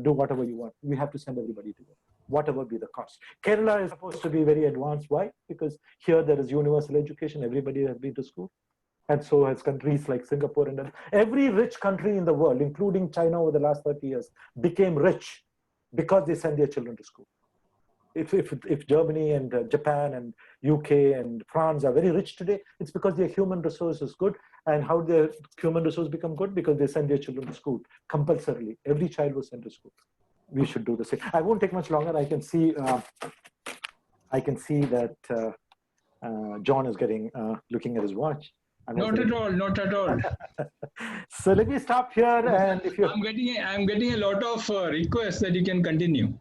do whatever you want. We have to send everybody to work, whatever be the cost. Kerala is supposed to be very advanced. Why? Because here there is universal education. Everybody has been to school. And so has countries like Singapore. And every rich country in the world, including China over the last 30 years, became rich because they send their children to school. If Germany and Japan and UK and France are very rich today, it's because their human resource is good. And how their human resource become good? Because they send their children to school compulsorily. Every child was sent to school. We should do the same. I won't take much longer. I can see that John is looking at his watch. Not at all, not at all. So let me stop here. And if you, I'm getting a lot of requests that you can continue.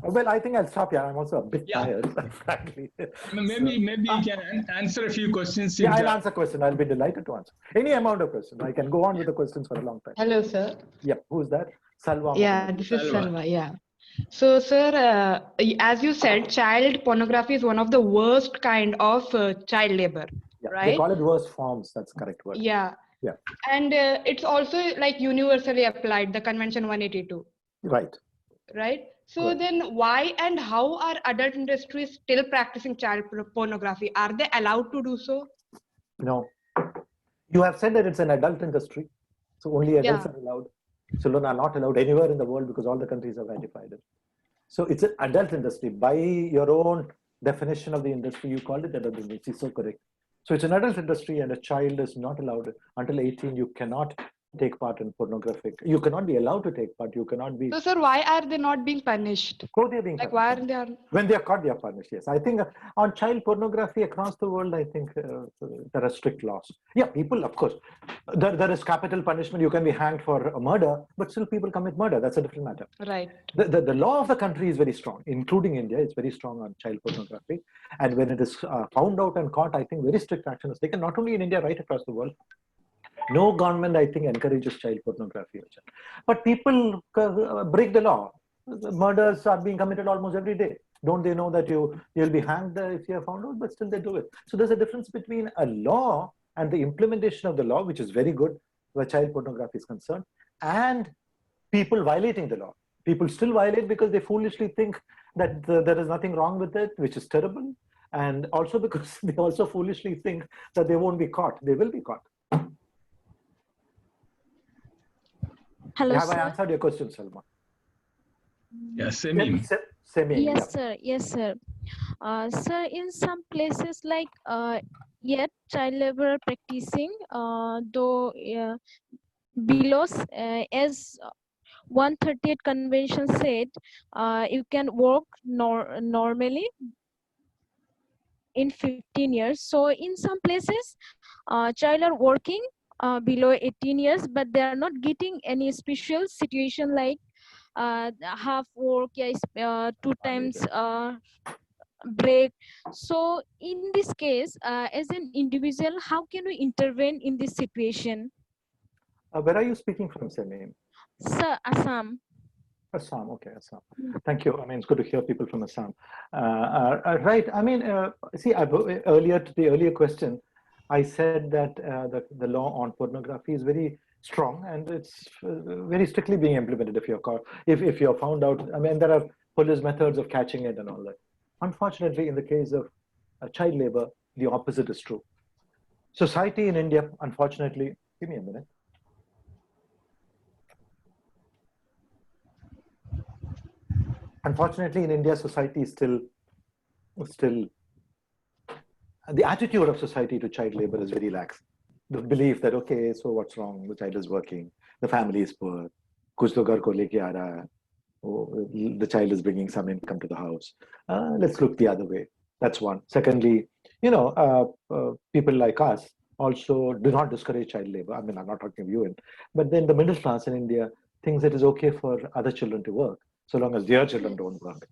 Well, I think I'll stop here. I'm also a bit tired, frankly. Maybe you can answer a few questions. Yeah, I'll answer questions. I'll be delighted to answer any amount of questions. I can go on with the questions for a long time. Hello, sir. Yeah, who's that? Salwa. Yeah, this is Salwa. Yeah. So, sir, as you said, child pornography is one of the worst kind of child labor, right? They call it worst forms. That's correct word. Yeah. Yeah. And it's also like universally applied, the Convention 182. Right. right? So Correct. then why and how are adult industries still practicing child pornography? Are they allowed to do so? No, you have said that it's an adult industry, so only adults Yeah. are allowed. Children are not allowed anywhere in the world because all the countries have ratified it. So it's an adult industry. By your own definition of the industry, you called it adult industry. So correct. So it's an adult industry, and a child is not allowed until 18. You cannot take part in pornographic. You cannot be allowed to take part. You cannot be. So sir, why are they not being punished? So they're being Like punished. why aren't they? When they are caught, they are punished. Yes, I think on child pornography across the world, I think there are strict laws. Yeah, people, of course, there is capital punishment. You can be hanged for a murder, but still people commit murder. That's a different matter. Right. The law of the country is very strong, including India. It's very strong on child pornography. And when it is found out and caught, I think very strict action is taken, not only in India, right across the world. No government, I think, encourages child pornography. But people break the law. Murders are being committed almost every day. Don't they know that you'll be hanged if you are found out? But still they do it. So there's a difference between a law and the implementation of the law, which is very good where child pornography is concerned, and people violating the law. People still violate because they foolishly think that there is nothing wrong with it, which is terrible. And also because they also foolishly think that they won't be caught. They will be caught. Hello, Have I sir. answered your question, Salma? Yes, same. Yes, sir. Yes, sir. Sir, in some places like yet child labor practicing, though below as 138 convention said, you can work normally in 15 years. So in some places, child are working below 18 years, but they are not getting any special situation like half work, two times break. So in this case, as an individual, how can we intervene in this situation? Where are you speaking from, Samim? Sir, Assam. Assam, okay, Assam. Thank you. I mean, it's good to hear people from Assam. Right. I mean, see, earlier to the earlier question, I said that the law on pornography is very strong and it's very strictly being implemented. If you're caught, if you're found out, I mean, there are police methods of catching it and all that. Unfortunately, in the case of child labor, the opposite is true. Society in India, unfortunately, give me a minute. Unfortunately, in India, society is still the attitude of society to child labor is very lax. The belief that, okay, so what's wrong? The child is working, the family is poor, kuch to ghar ko leke aa raha hai. Oh, the child is bringing some income to the house. Let's look the other way. That's one. Secondly, people like us also do not discourage child labor. I mean, I'm not talking of you, but then the middle class in India thinks it is okay for other children to work, so long as their children don't work.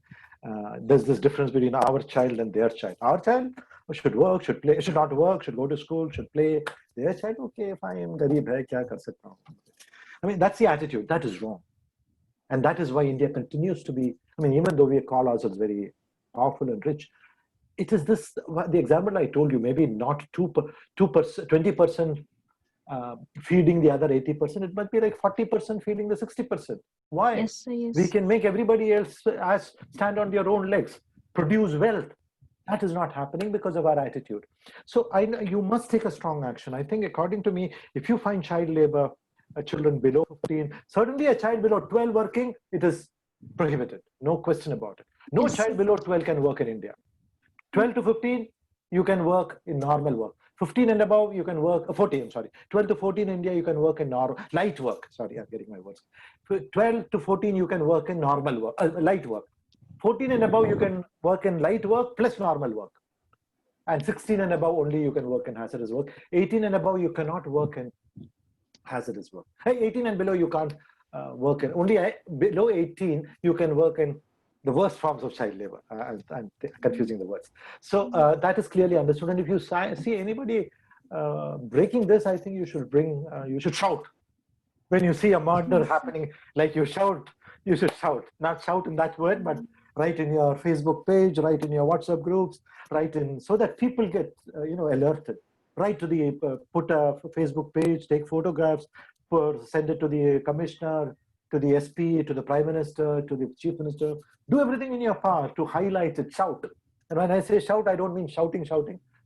There's this difference between our child and their child. Our child should work, should play, should not work, should go to school, should play. Their child, okay, fine, garib hai, kya kar sakta hu. I mean, that's the attitude. That is wrong. And that is why India continues to be, I mean, even though we call ourselves very powerful and rich, it is this, the example I told you, maybe not 20% feeding the other 80%, it might be like 40% feeding the 60%. Why? Yes, sir, yes. We can make everybody else stand on their own legs, produce wealth. That is not happening because of our attitude. So you must take a strong action. I think according to me, if you find child labor, children below 15, certainly a child below 12 working, it is prohibited. No question about it. No Yes, child below 12 can work in India. 12 to 15, you can work in normal work. 15 and above, you can work, 14, sorry. 12 to 14 in India, you can work in light work. Sorry, I'm getting my words. 12 to 14, you can work in normal work, light work. 14 and above, you can work in light work plus normal work. And 16 and above, only you can work in hazardous work. 18 and above, you cannot work in hazardous work. 18 and below, you can't work in. Only below 18, you can work in the worst forms of child labor. I'm confusing the words. So that is clearly understood. And if you see anybody breaking this, I think you should shout. When you see a murder happening, like you should shout. Not shout in that word, but write in your Facebook page, write in your WhatsApp groups, write in, so that people get alerted. Write to put a Facebook page, take photographs, send it to the commissioner, to the SP, to the Prime Minister, to the Chief Minister. Do everything in your power to highlight it, shout. And when I say shout, I don't mean shouting,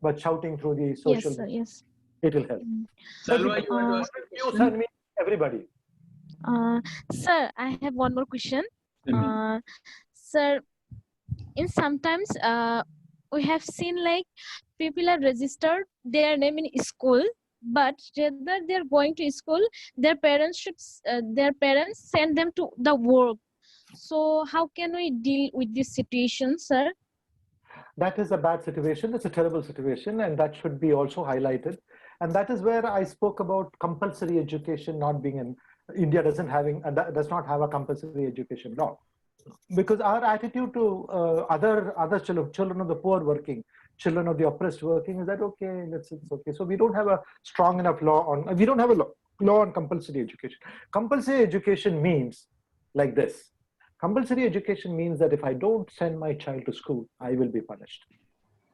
but shouting through the social Yes, sir. media. Yes. It will help. Salva, you want to ask a You question? and me, everybody. Sir, I have one more question. Tell me. Sir, in sometimes we have seen like people are registered their name in school, but rather they're going to school, their parents send them to the work. So how can we deal with this situation, sir? That is a bad situation. It's a terrible situation, and that should be also highlighted. And that is where I spoke about compulsory education not being in India does not have a compulsory education law, because our attitude to other children of the poor working, children of the oppressed working, is that okay? It's okay. So we don't have a strong enough law on. We don't have a law on compulsory education. Compulsory education means like this. Compulsory education means that if I don't send my child to school, I will be punished.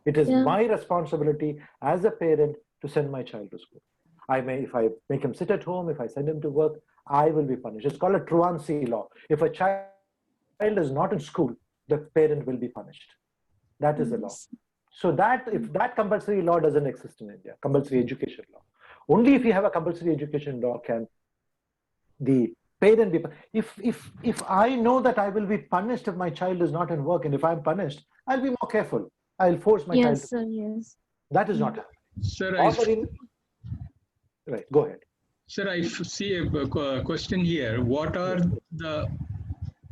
It is my responsibility as a parent to send my child to school. If I make him sit at home, if I send him to work, I will be punished. It's called a truancy law. If a child is not in school, the parent will be punished. That is the law. So that if that compulsory law doesn't exist in India, compulsory education law, only if you have a compulsory education law can the parent be. If I know that I will be punished if my child is not in work, and if I'm punished, I'll be more careful. I'll force my child. Yes, sir. Yes. That is not happening. Sir, right. Go ahead. Sir, I see a question here. What are the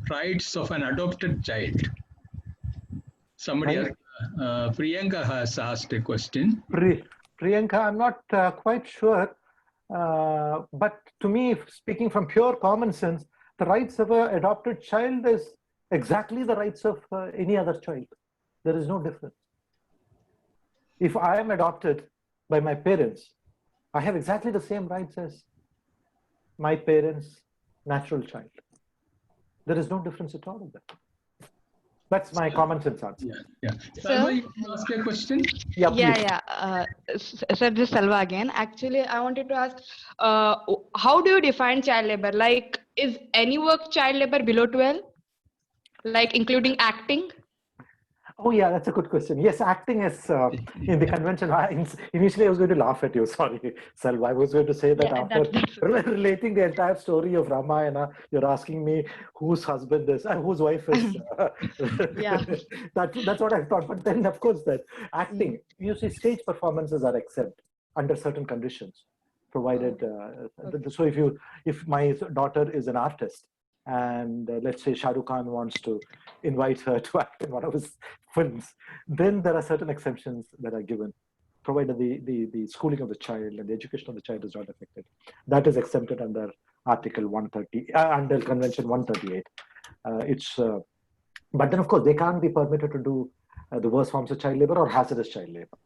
rights of an adopted child? Somebody, Priyanka has asked a question. Priyanka, I'm not quite sure, but to me, speaking from pure common sense, the rights of an adopted child is exactly the rights of any other child. There is no difference. If I am adopted by my parents, I have exactly the same rights as my parents' natural child. There is no difference at all in that. That's my common sense answer. Yeah. Salva, you want to ask a question? Yeah, please. Sir, this is Salva again. Actually, I wanted to ask, how do you define child labor? Like, is any work child labor below 12? Like, including acting? Oh yeah, that's a good question. Yes, acting is in the convention. Initially, I was going to laugh at you. Sorry, Salva. I was going to say that after relating the entire story of Ramayana, you're asking me whose husband is, whose wife is. That's what I thought. But then, of course, that acting, you see, stage performances are exempt under certain conditions, provided. So if my daughter is an artist, and let's say Shah Rukh Khan wants to invite her to act in one of his films, then there are certain exemptions that are given, provided the schooling of the child and the education of the child is not affected. That is exempted under Article 130, under Convention 138. But then, of course, they can't be permitted to do the worst forms of child labor or hazardous child labor.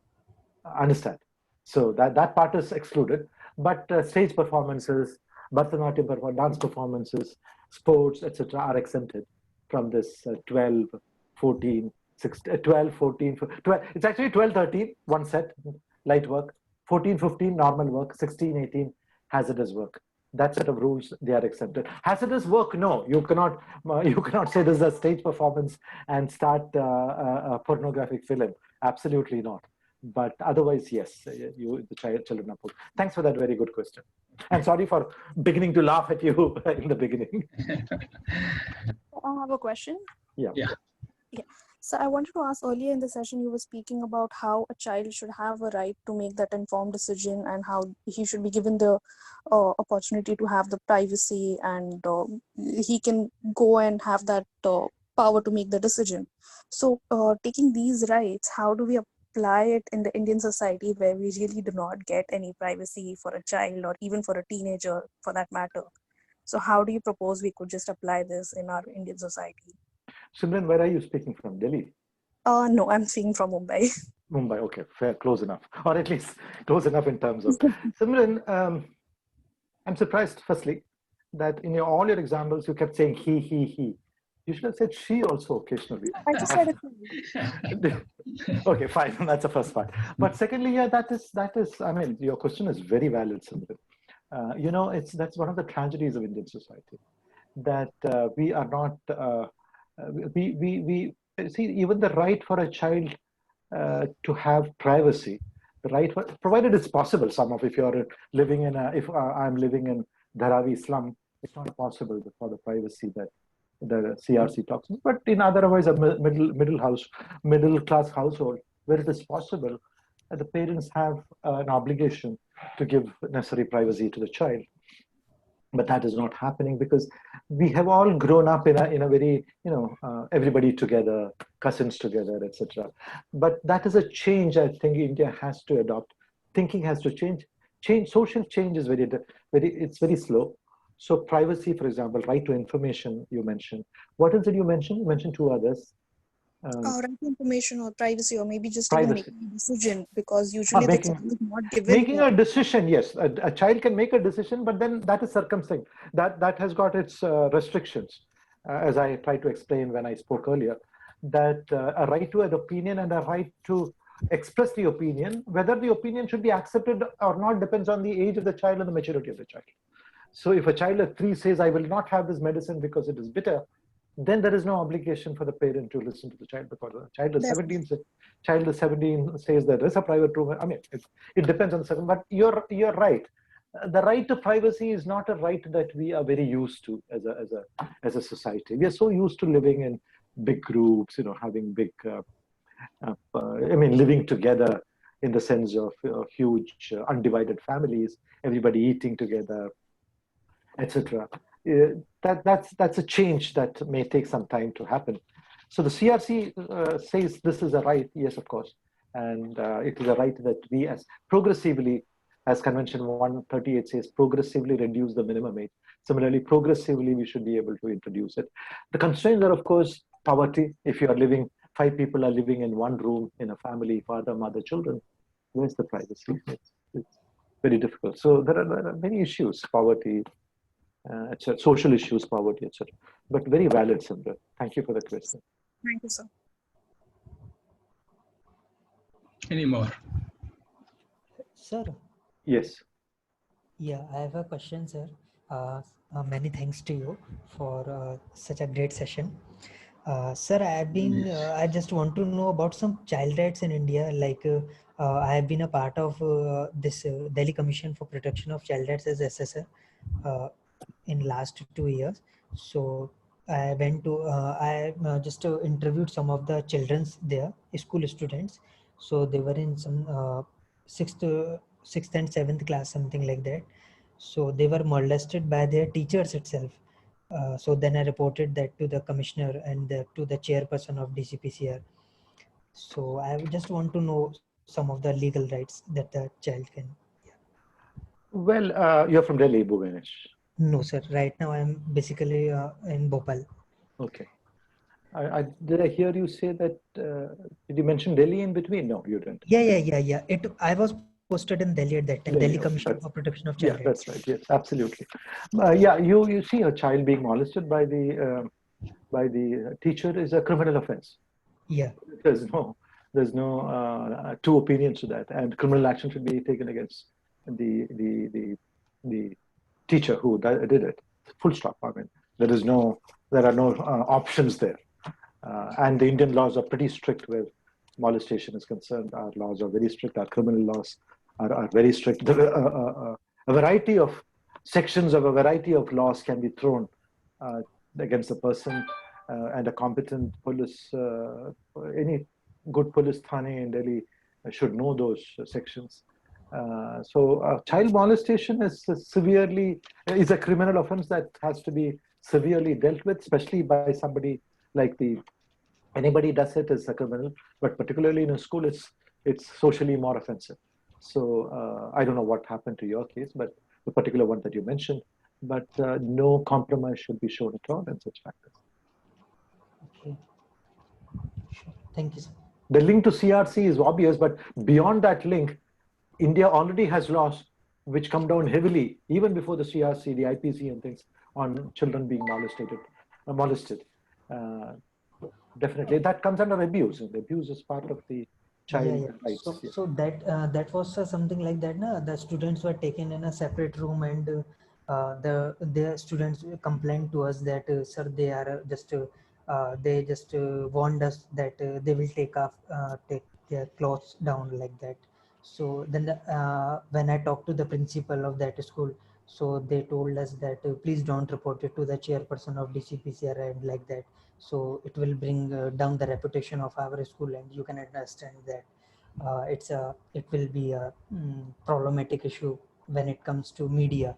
Understand? So that part is excluded. But stage performances, Bharatanatyam dance performances, sports, etc., are exempted from this 12, 14, 16, 12, 14, 12. It's actually 12, 13, one set, light work, 14, 15, normal work, 16, 18, hazardous work. That set of rules, they are exempted. Hazardous work, no, you cannot say this is a stage performance and start a pornographic film. Absolutely not. But otherwise, yes, the children are poor. Thanks for that very good question. And sorry for beginning to laugh at you in the beginning. I have a question. Yeah. So I wanted to ask, earlier in the session, you were speaking about how a child should have a right to make that informed decision and how he should be given the opportunity to have the privacy, and he can go and have that power to make the decision. So taking these rights, how do we apply it in the Indian society where we really do not get any privacy for a child or even for a teenager for that matter? So how do you propose we could just apply this in our Indian society? Simran, where are you speaking from? Delhi? No, I'm speaking from Mumbai. Mumbai, okay, fair, close enough. Or at least close enough in terms of. Simran, I'm surprised, firstly, that in all your examples, you kept saying he. You should have said she also occasionally. I just said it. Okay, fine. That's the first part. But secondly, yeah, that is. I mean, your question is very valid, Simran. That's one of the tragedies of Indian society. that we are not, we see even the right for a child to have privacy, the right for, provided it's possible. Some of, if you're living in a, if I'm living in Dharavi slum, it's not possible for the privacy that the CRC talks about. But in otherwise a middle class household where it is possible, the parents have an obligation to give necessary privacy to the child. But that is not happening because we have all grown up in a very, everybody together, cousins together, etc. But that is a change I think India has to adopt. Thinking has to change. Social change is it's very slow. So privacy, for example, right to information you mentioned. What else did you mention? You mentioned two others. Right to information or privacy, or maybe just even Privacy. making a decision, because usually the child is not given. Making a decision, yes, a child can make a decision, but then that is circumscribed. That has got its restrictions, as I tried to explain when I spoke earlier. That a right to an opinion and a right to express the opinion, whether the opinion should be accepted or not, depends on the age of the child and the maturity of the child. So if a child at 3 says, "I will not have this medicine because it is bitter," then there is no obligation for the parent to listen to the child, because the child is 17. Child is 17 says there is a private room. I mean, it depends on the circumstance. But you're right. The right to privacy is not a right that we are very used to as a society. We are so used to living in big groups, having big, living together in the sense of huge undivided families, everybody eating together, etc. That's a change that may take some time to happen. So the CRC says this is a right, yes, of course, and it is a right that we, as progressively, as Convention 138 says, progressively reduce the minimum age. Similarly, progressively we should be able to introduce it. The constraints are, of course, poverty. If you are living, 5 people are living in one room in a family, father, mother, children, where's the privacy? It's very difficult. So there are many issues: poverty, social issues, poverty, etc. But very valid, Sundar. Thank you for the question. Thank you, sir. Any more? Sir. Yes. Yeah, I have a question, sir. Many thanks to you for such a great session. Sir, I just want to know about some child rights in India. Like I have been a part of this Delhi Commission for Protection of Child Rights as SSR in last 2 years. So I went to, I just interviewed some of the children's there, school students. So they were in some sixth and seventh class, something like that. So they were molested by their teachers itself. So then I reported that to the commissioner and to the chairperson of DCPCR. So I just want to know some of the legal rights that the child can. Well, you're from Delhi, Bhubanesh. No, sir. Right now I'm basically in Bhopal. Okay. Did I hear you say that? Did you mention Delhi in between? No, you didn't. Yeah. I was posted in Delhi at that time. Delhi Commission for Protection of Child Yeah, Rights. that's right. Yes, absolutely. Yeah, you see a child being molested by the teacher is a criminal offense. Yeah. There's no two opinions to that, and criminal action should be taken against the teacher who did it. Full stop. I mean, there are no options there. And the Indian laws are pretty strict where molestation is concerned. Our laws are very strict. Our criminal laws are very strict. A variety of sections of a variety of laws can be thrown against a person, and a competent police, any good police thane in Delhi should know those sections. So child molestation is a criminal offense that has to be severely dealt with, especially by somebody like anybody does it is a criminal, but particularly in a school, it's socially more offensive. So I don't know what happened to your case, but the particular one that you mentioned, but no compromise should be shown at all in such factors. Okay. Sure. Thank you, sir. The link to CRC is obvious, but beyond that link, India already has laws which come down heavily, even before the CRC, the IPC and things, on children being molested. Definitely, that comes under abuse. And abuse is part of the child rights. So that was something like that. Na? The students were taken in a separate room and the students complained to us that sir, they are just warned us that they will take their clothes down like that. So then when I talked to the principal of that school, so they told us that please don't report it to the chairperson of DCPCR and like that. So it will bring down the reputation of our school, and you can understand that it will be a problematic issue when it comes to media.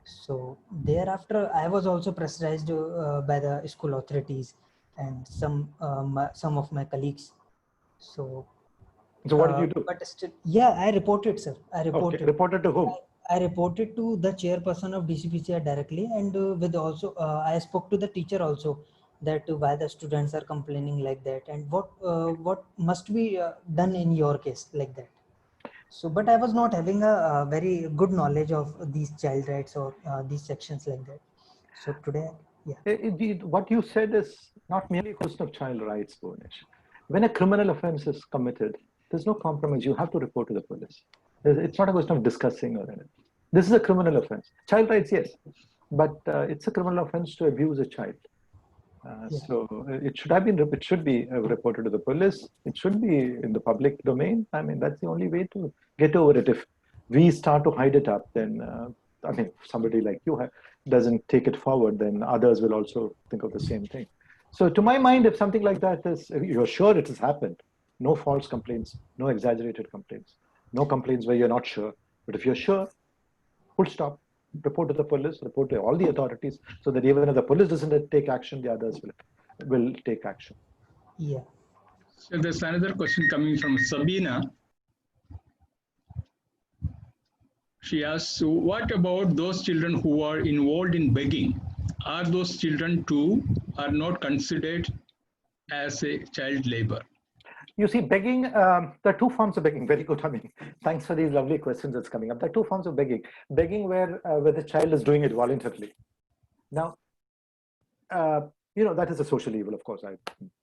So thereafter, I was also pressurized by the school authorities and some of my colleagues. So, So what did you do? but still, yeah, I reported, sir. I reported. Okay. Reported to whom? I reported to the chairperson of DCPCR directly, and with also I spoke to the teacher also that why the students are complaining like that, and what must be done in your case like that. So, but I was not having a very good knowledge of these child rights or these sections like that. So today, yeah. What you said is not merely a question of child rights, Bhunesh. When a criminal offense is committed, there's no compromise. You have to report to the police. It's not a question of discussing or anything. This is a criminal offense. Child rights, yes, but it's a criminal offense to abuse a child. So it should be reported to the police. It should be in the public domain. I mean, that's the only way to get over it. If we start to hide it up, then I mean, somebody like you doesn't take it forward, then others will also think of the same thing. So to my mind, if something like that is, you're sure it has happened, no false complaints, no exaggerated complaints, no complaints where you're not sure. But if you're sure, full stop, report to the police, report to all the authorities, so that even if the police doesn't take action, the others will take action. Yeah. So there's another question coming from Sabina. She asks, what about those children who are involved in begging? Are those children too are not considered as a child labor? You see, begging, there are two forms of begging. Very good. I mean, thanks for these lovely questions that's coming up. There are two forms of begging. Begging where the child is doing it voluntarily. Now, that is a social evil, of course,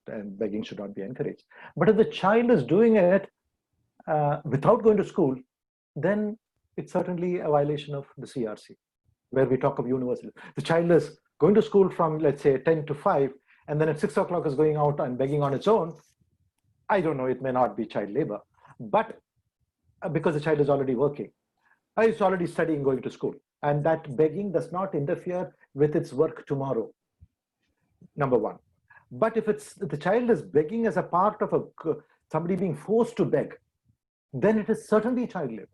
and begging should not be encouraged. But if the child is doing it without going to school, then it's certainly a violation of the CRC, where we talk of universal. The child is going to school from, let's say, 10 to 5, and then at 6 o'clock is going out and begging on its own. I don't know, it may not be child labor, but because the child is already working, it's already studying, going to school, and that begging does not interfere with its work tomorrow, number one. But if the child is begging as a part of somebody being forced to beg, then it is certainly child labor.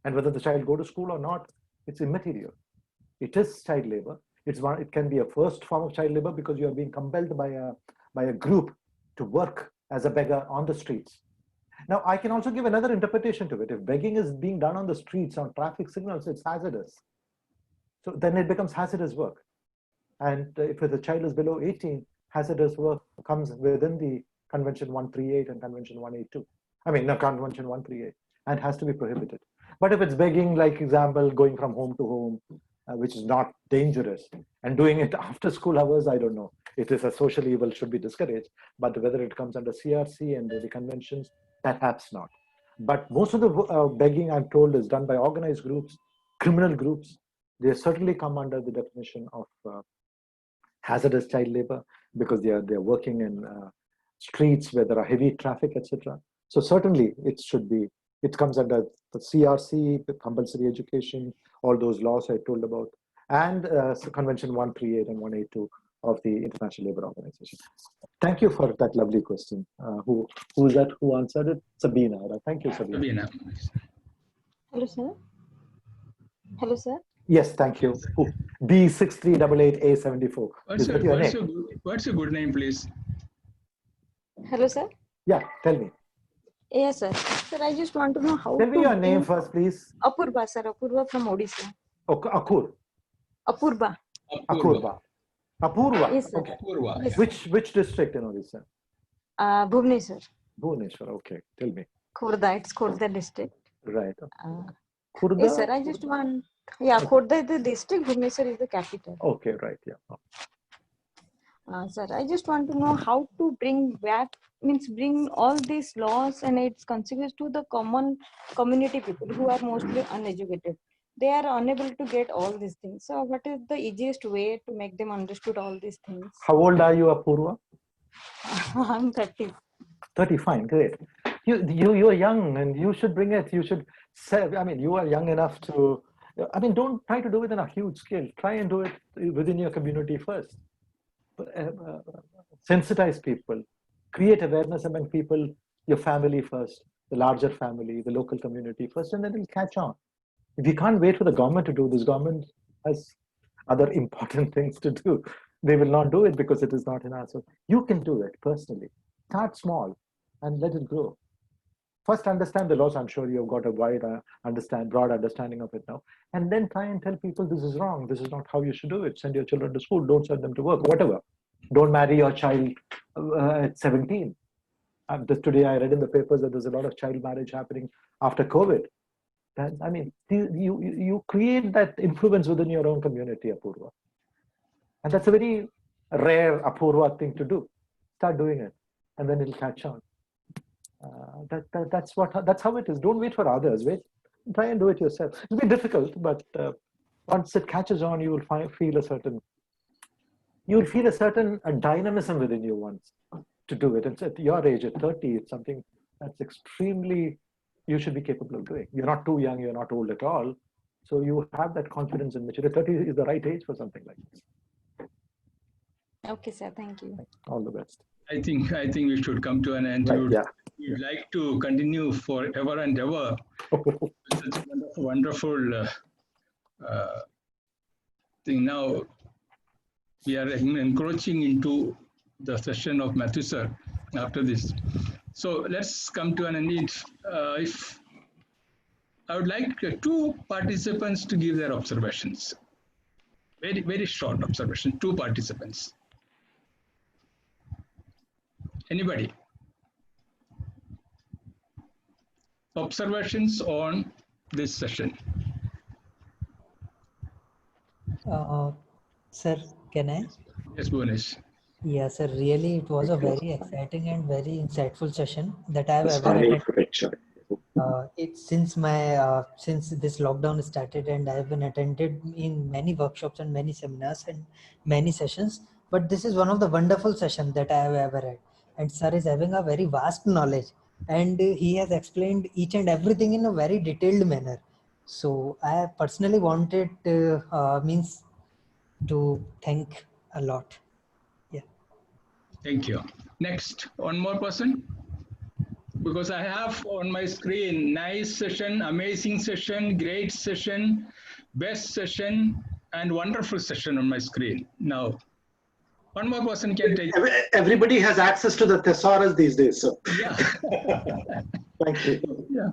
And whether the child go to school or not, it's immaterial. It is child labor. It can be a first form of child labor because you are being compelled by a group to work as a beggar on the streets. Now, I can also give another interpretation to it. If begging is being done on the streets, on traffic signals, it's hazardous. So then it becomes hazardous work. And if the child is below 18, hazardous work comes within the Convention 138 and Convention 182. I mean, no, Convention 138, and has to be prohibited. But if it's begging, like example, going from home to home, which is not dangerous, and doing it after school hours, I don't know. It is a social evil, should be discouraged. But whether it comes under CRC and the conventions, perhaps not. But most of the begging, I'm told, is done by organized groups, criminal groups. They certainly come under the definition of hazardous child labor because they are working in streets where there are heavy traffic, etc. So certainly it comes under the CRC, the compulsory education, all those laws I told about, and Convention 138 and 182 of the International Labour Organization. Thank you for that lovely question. Who is that? Who answered it? Sabina. Right? Thank you, Sabina. Hello, sir. Hello, sir. Yes, thank you. B6388A74. What's your good name, please? Hello, sir. Yeah, tell me. Yes, sir. Sir, I just want to know how Tell me your name first, please. Apurva, sir. Apurva from Odisha. Okay, Akur. Apurva. Apurva. Yes, sir. Okay. Apurva. Yes. Which district in Odisha? Bhubaneswar. Bhubaneswar. Okay, tell me. Khordha. It's Khordha district. Right. Khordha? Yes, sir. I just want. Yeah, Khordha is the district. Bhubaneswar is the capital. Okay, right. Yeah. Sir, I just want to know how to bring all these laws and its consequences to the common community people who are mostly uneducated. they are unable to get all these things. So what is the easiest way to make them understood all these things? How old are you, Apurva? I'm 30. 30, fine, great. You're young and you should bring it. You should say, I mean, you are young enough to, I mean, don't try to do it in a huge scale. Try and do it within your community first. Sensitize people, create awareness among people, your family first, the larger family, the local community first, and then it'll catch on. If you can't wait for the government to do this, government has other important things to do. They will not do it because it is not in us. So you can do it personally. Start small and let it grow. First, understand the laws. I'm sure you've got a wide broad understanding of it now. And then try and tell people this is wrong. This is not how you should do it. Send your children to school. Don't send them to work, whatever. Don't marry your child at 17. Today I read in the papers that there's a lot of child marriage happening after COVID. I mean, you create that influence within your own community, Apurva. And that's a very rare Apurva thing to do. Start doing it, and then it'll catch on. That's how it is. Don't wait for others. Try and do it yourself. It'll be difficult, but once it catches on, you will feel a certain dynamism within you once to do it. And at your age, at 30, it's something that's extremely, you should be capable of doing. You're not too young, you're not old at all. So you have that confidence in maturity. 30 is the right age for something like this. Okay, sir. Thank you. All the best. I think we should come to an end. Right, We'd like to continue forever and ever. Such a wonderful thing. Now we are encroaching into the session of Matthew sir after this. So let's come to an end. If I would like two participants to give their observations. Very, very short observation, two participants. Anybody? Observations on this session. Sir, can I? Yes, Bhunesh. Yeah, sir. Really, it was a very exciting and very insightful session that I have ever attended. It's since this lockdown started, and I have been attended in many workshops and many seminars and many sessions. But this is one of the wonderful sessions that I have ever had. And sir is having a very vast knowledge, and he has explained each and everything in a very detailed manner. So I personally wanted to thank a lot. Yeah. Thank you. Next, one more person. Because I have on my screen, nice session, amazing session, great session, best session, and wonderful session on my screen. Now, one more person can take. Everybody has access to the thesaurus these days, so. Yeah. Thank you. Yeah.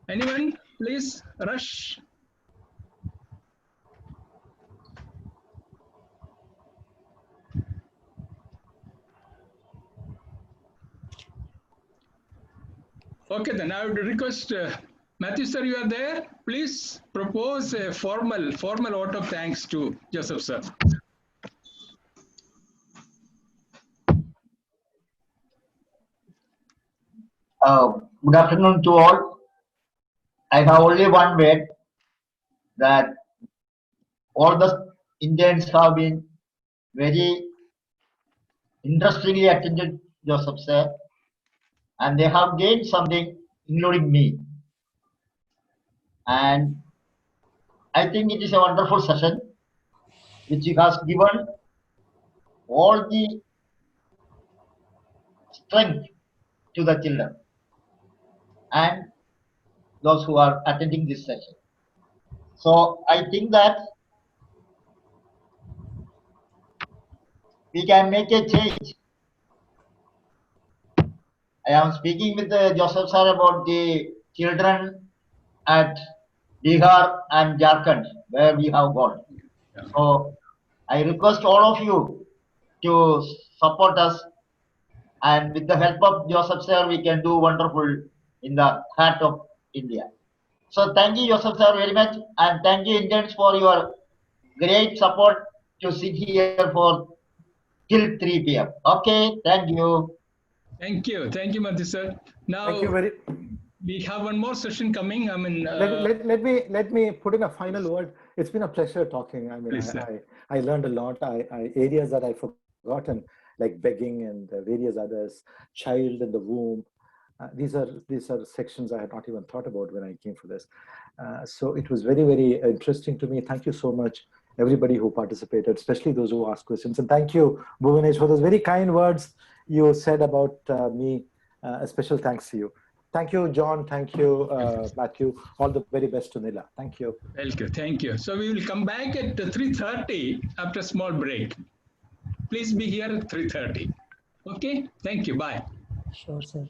Anyone, please, rush. Okay, then I would request Matthew sir, you are there. Please propose a formal vote of thanks to Joseph sir. Good afternoon to all. I have only one word, that all the Indians have been very interestingly attended Joseph sir, and they have gained something, including me. And I think it is a wonderful session which he has given all the strength to the children and those who are attending this session. So I think that we can make a change. I am speaking with Joseph sir about the children at Bihar and Jharkhand, where we have gone. So I request all of you to support us, and with the help of Joseph sir, we can do wonderful in the heart of India. So thank you, Joseph sir, very much, and thank you, Indians, for your great support to sit here for till 3 p.m. Okay, thank you. Thank you, Matthew sir. Now, thank you very. we have one more session coming. I mean, let me put in a final word. It's been a pleasure talking. I mean, please, I learned a lot. Areas that I've forgotten, like begging and various others, child in the womb. These are sections I had not even thought about when I came for this. So it was very, very interesting to me. Thank you so much, everybody who participated, especially those who asked questions. And thank you, Bhuvanesh, for those very kind words you said about me. A special thanks to you. Thank you, John. Thank you, Matthew. All the very best to Nila. Thank you. Welcome. Thank you. So we will come back at 3:30 after a small break. Please be here at 3:30. Okay. Thank you. Bye. Sure, sir.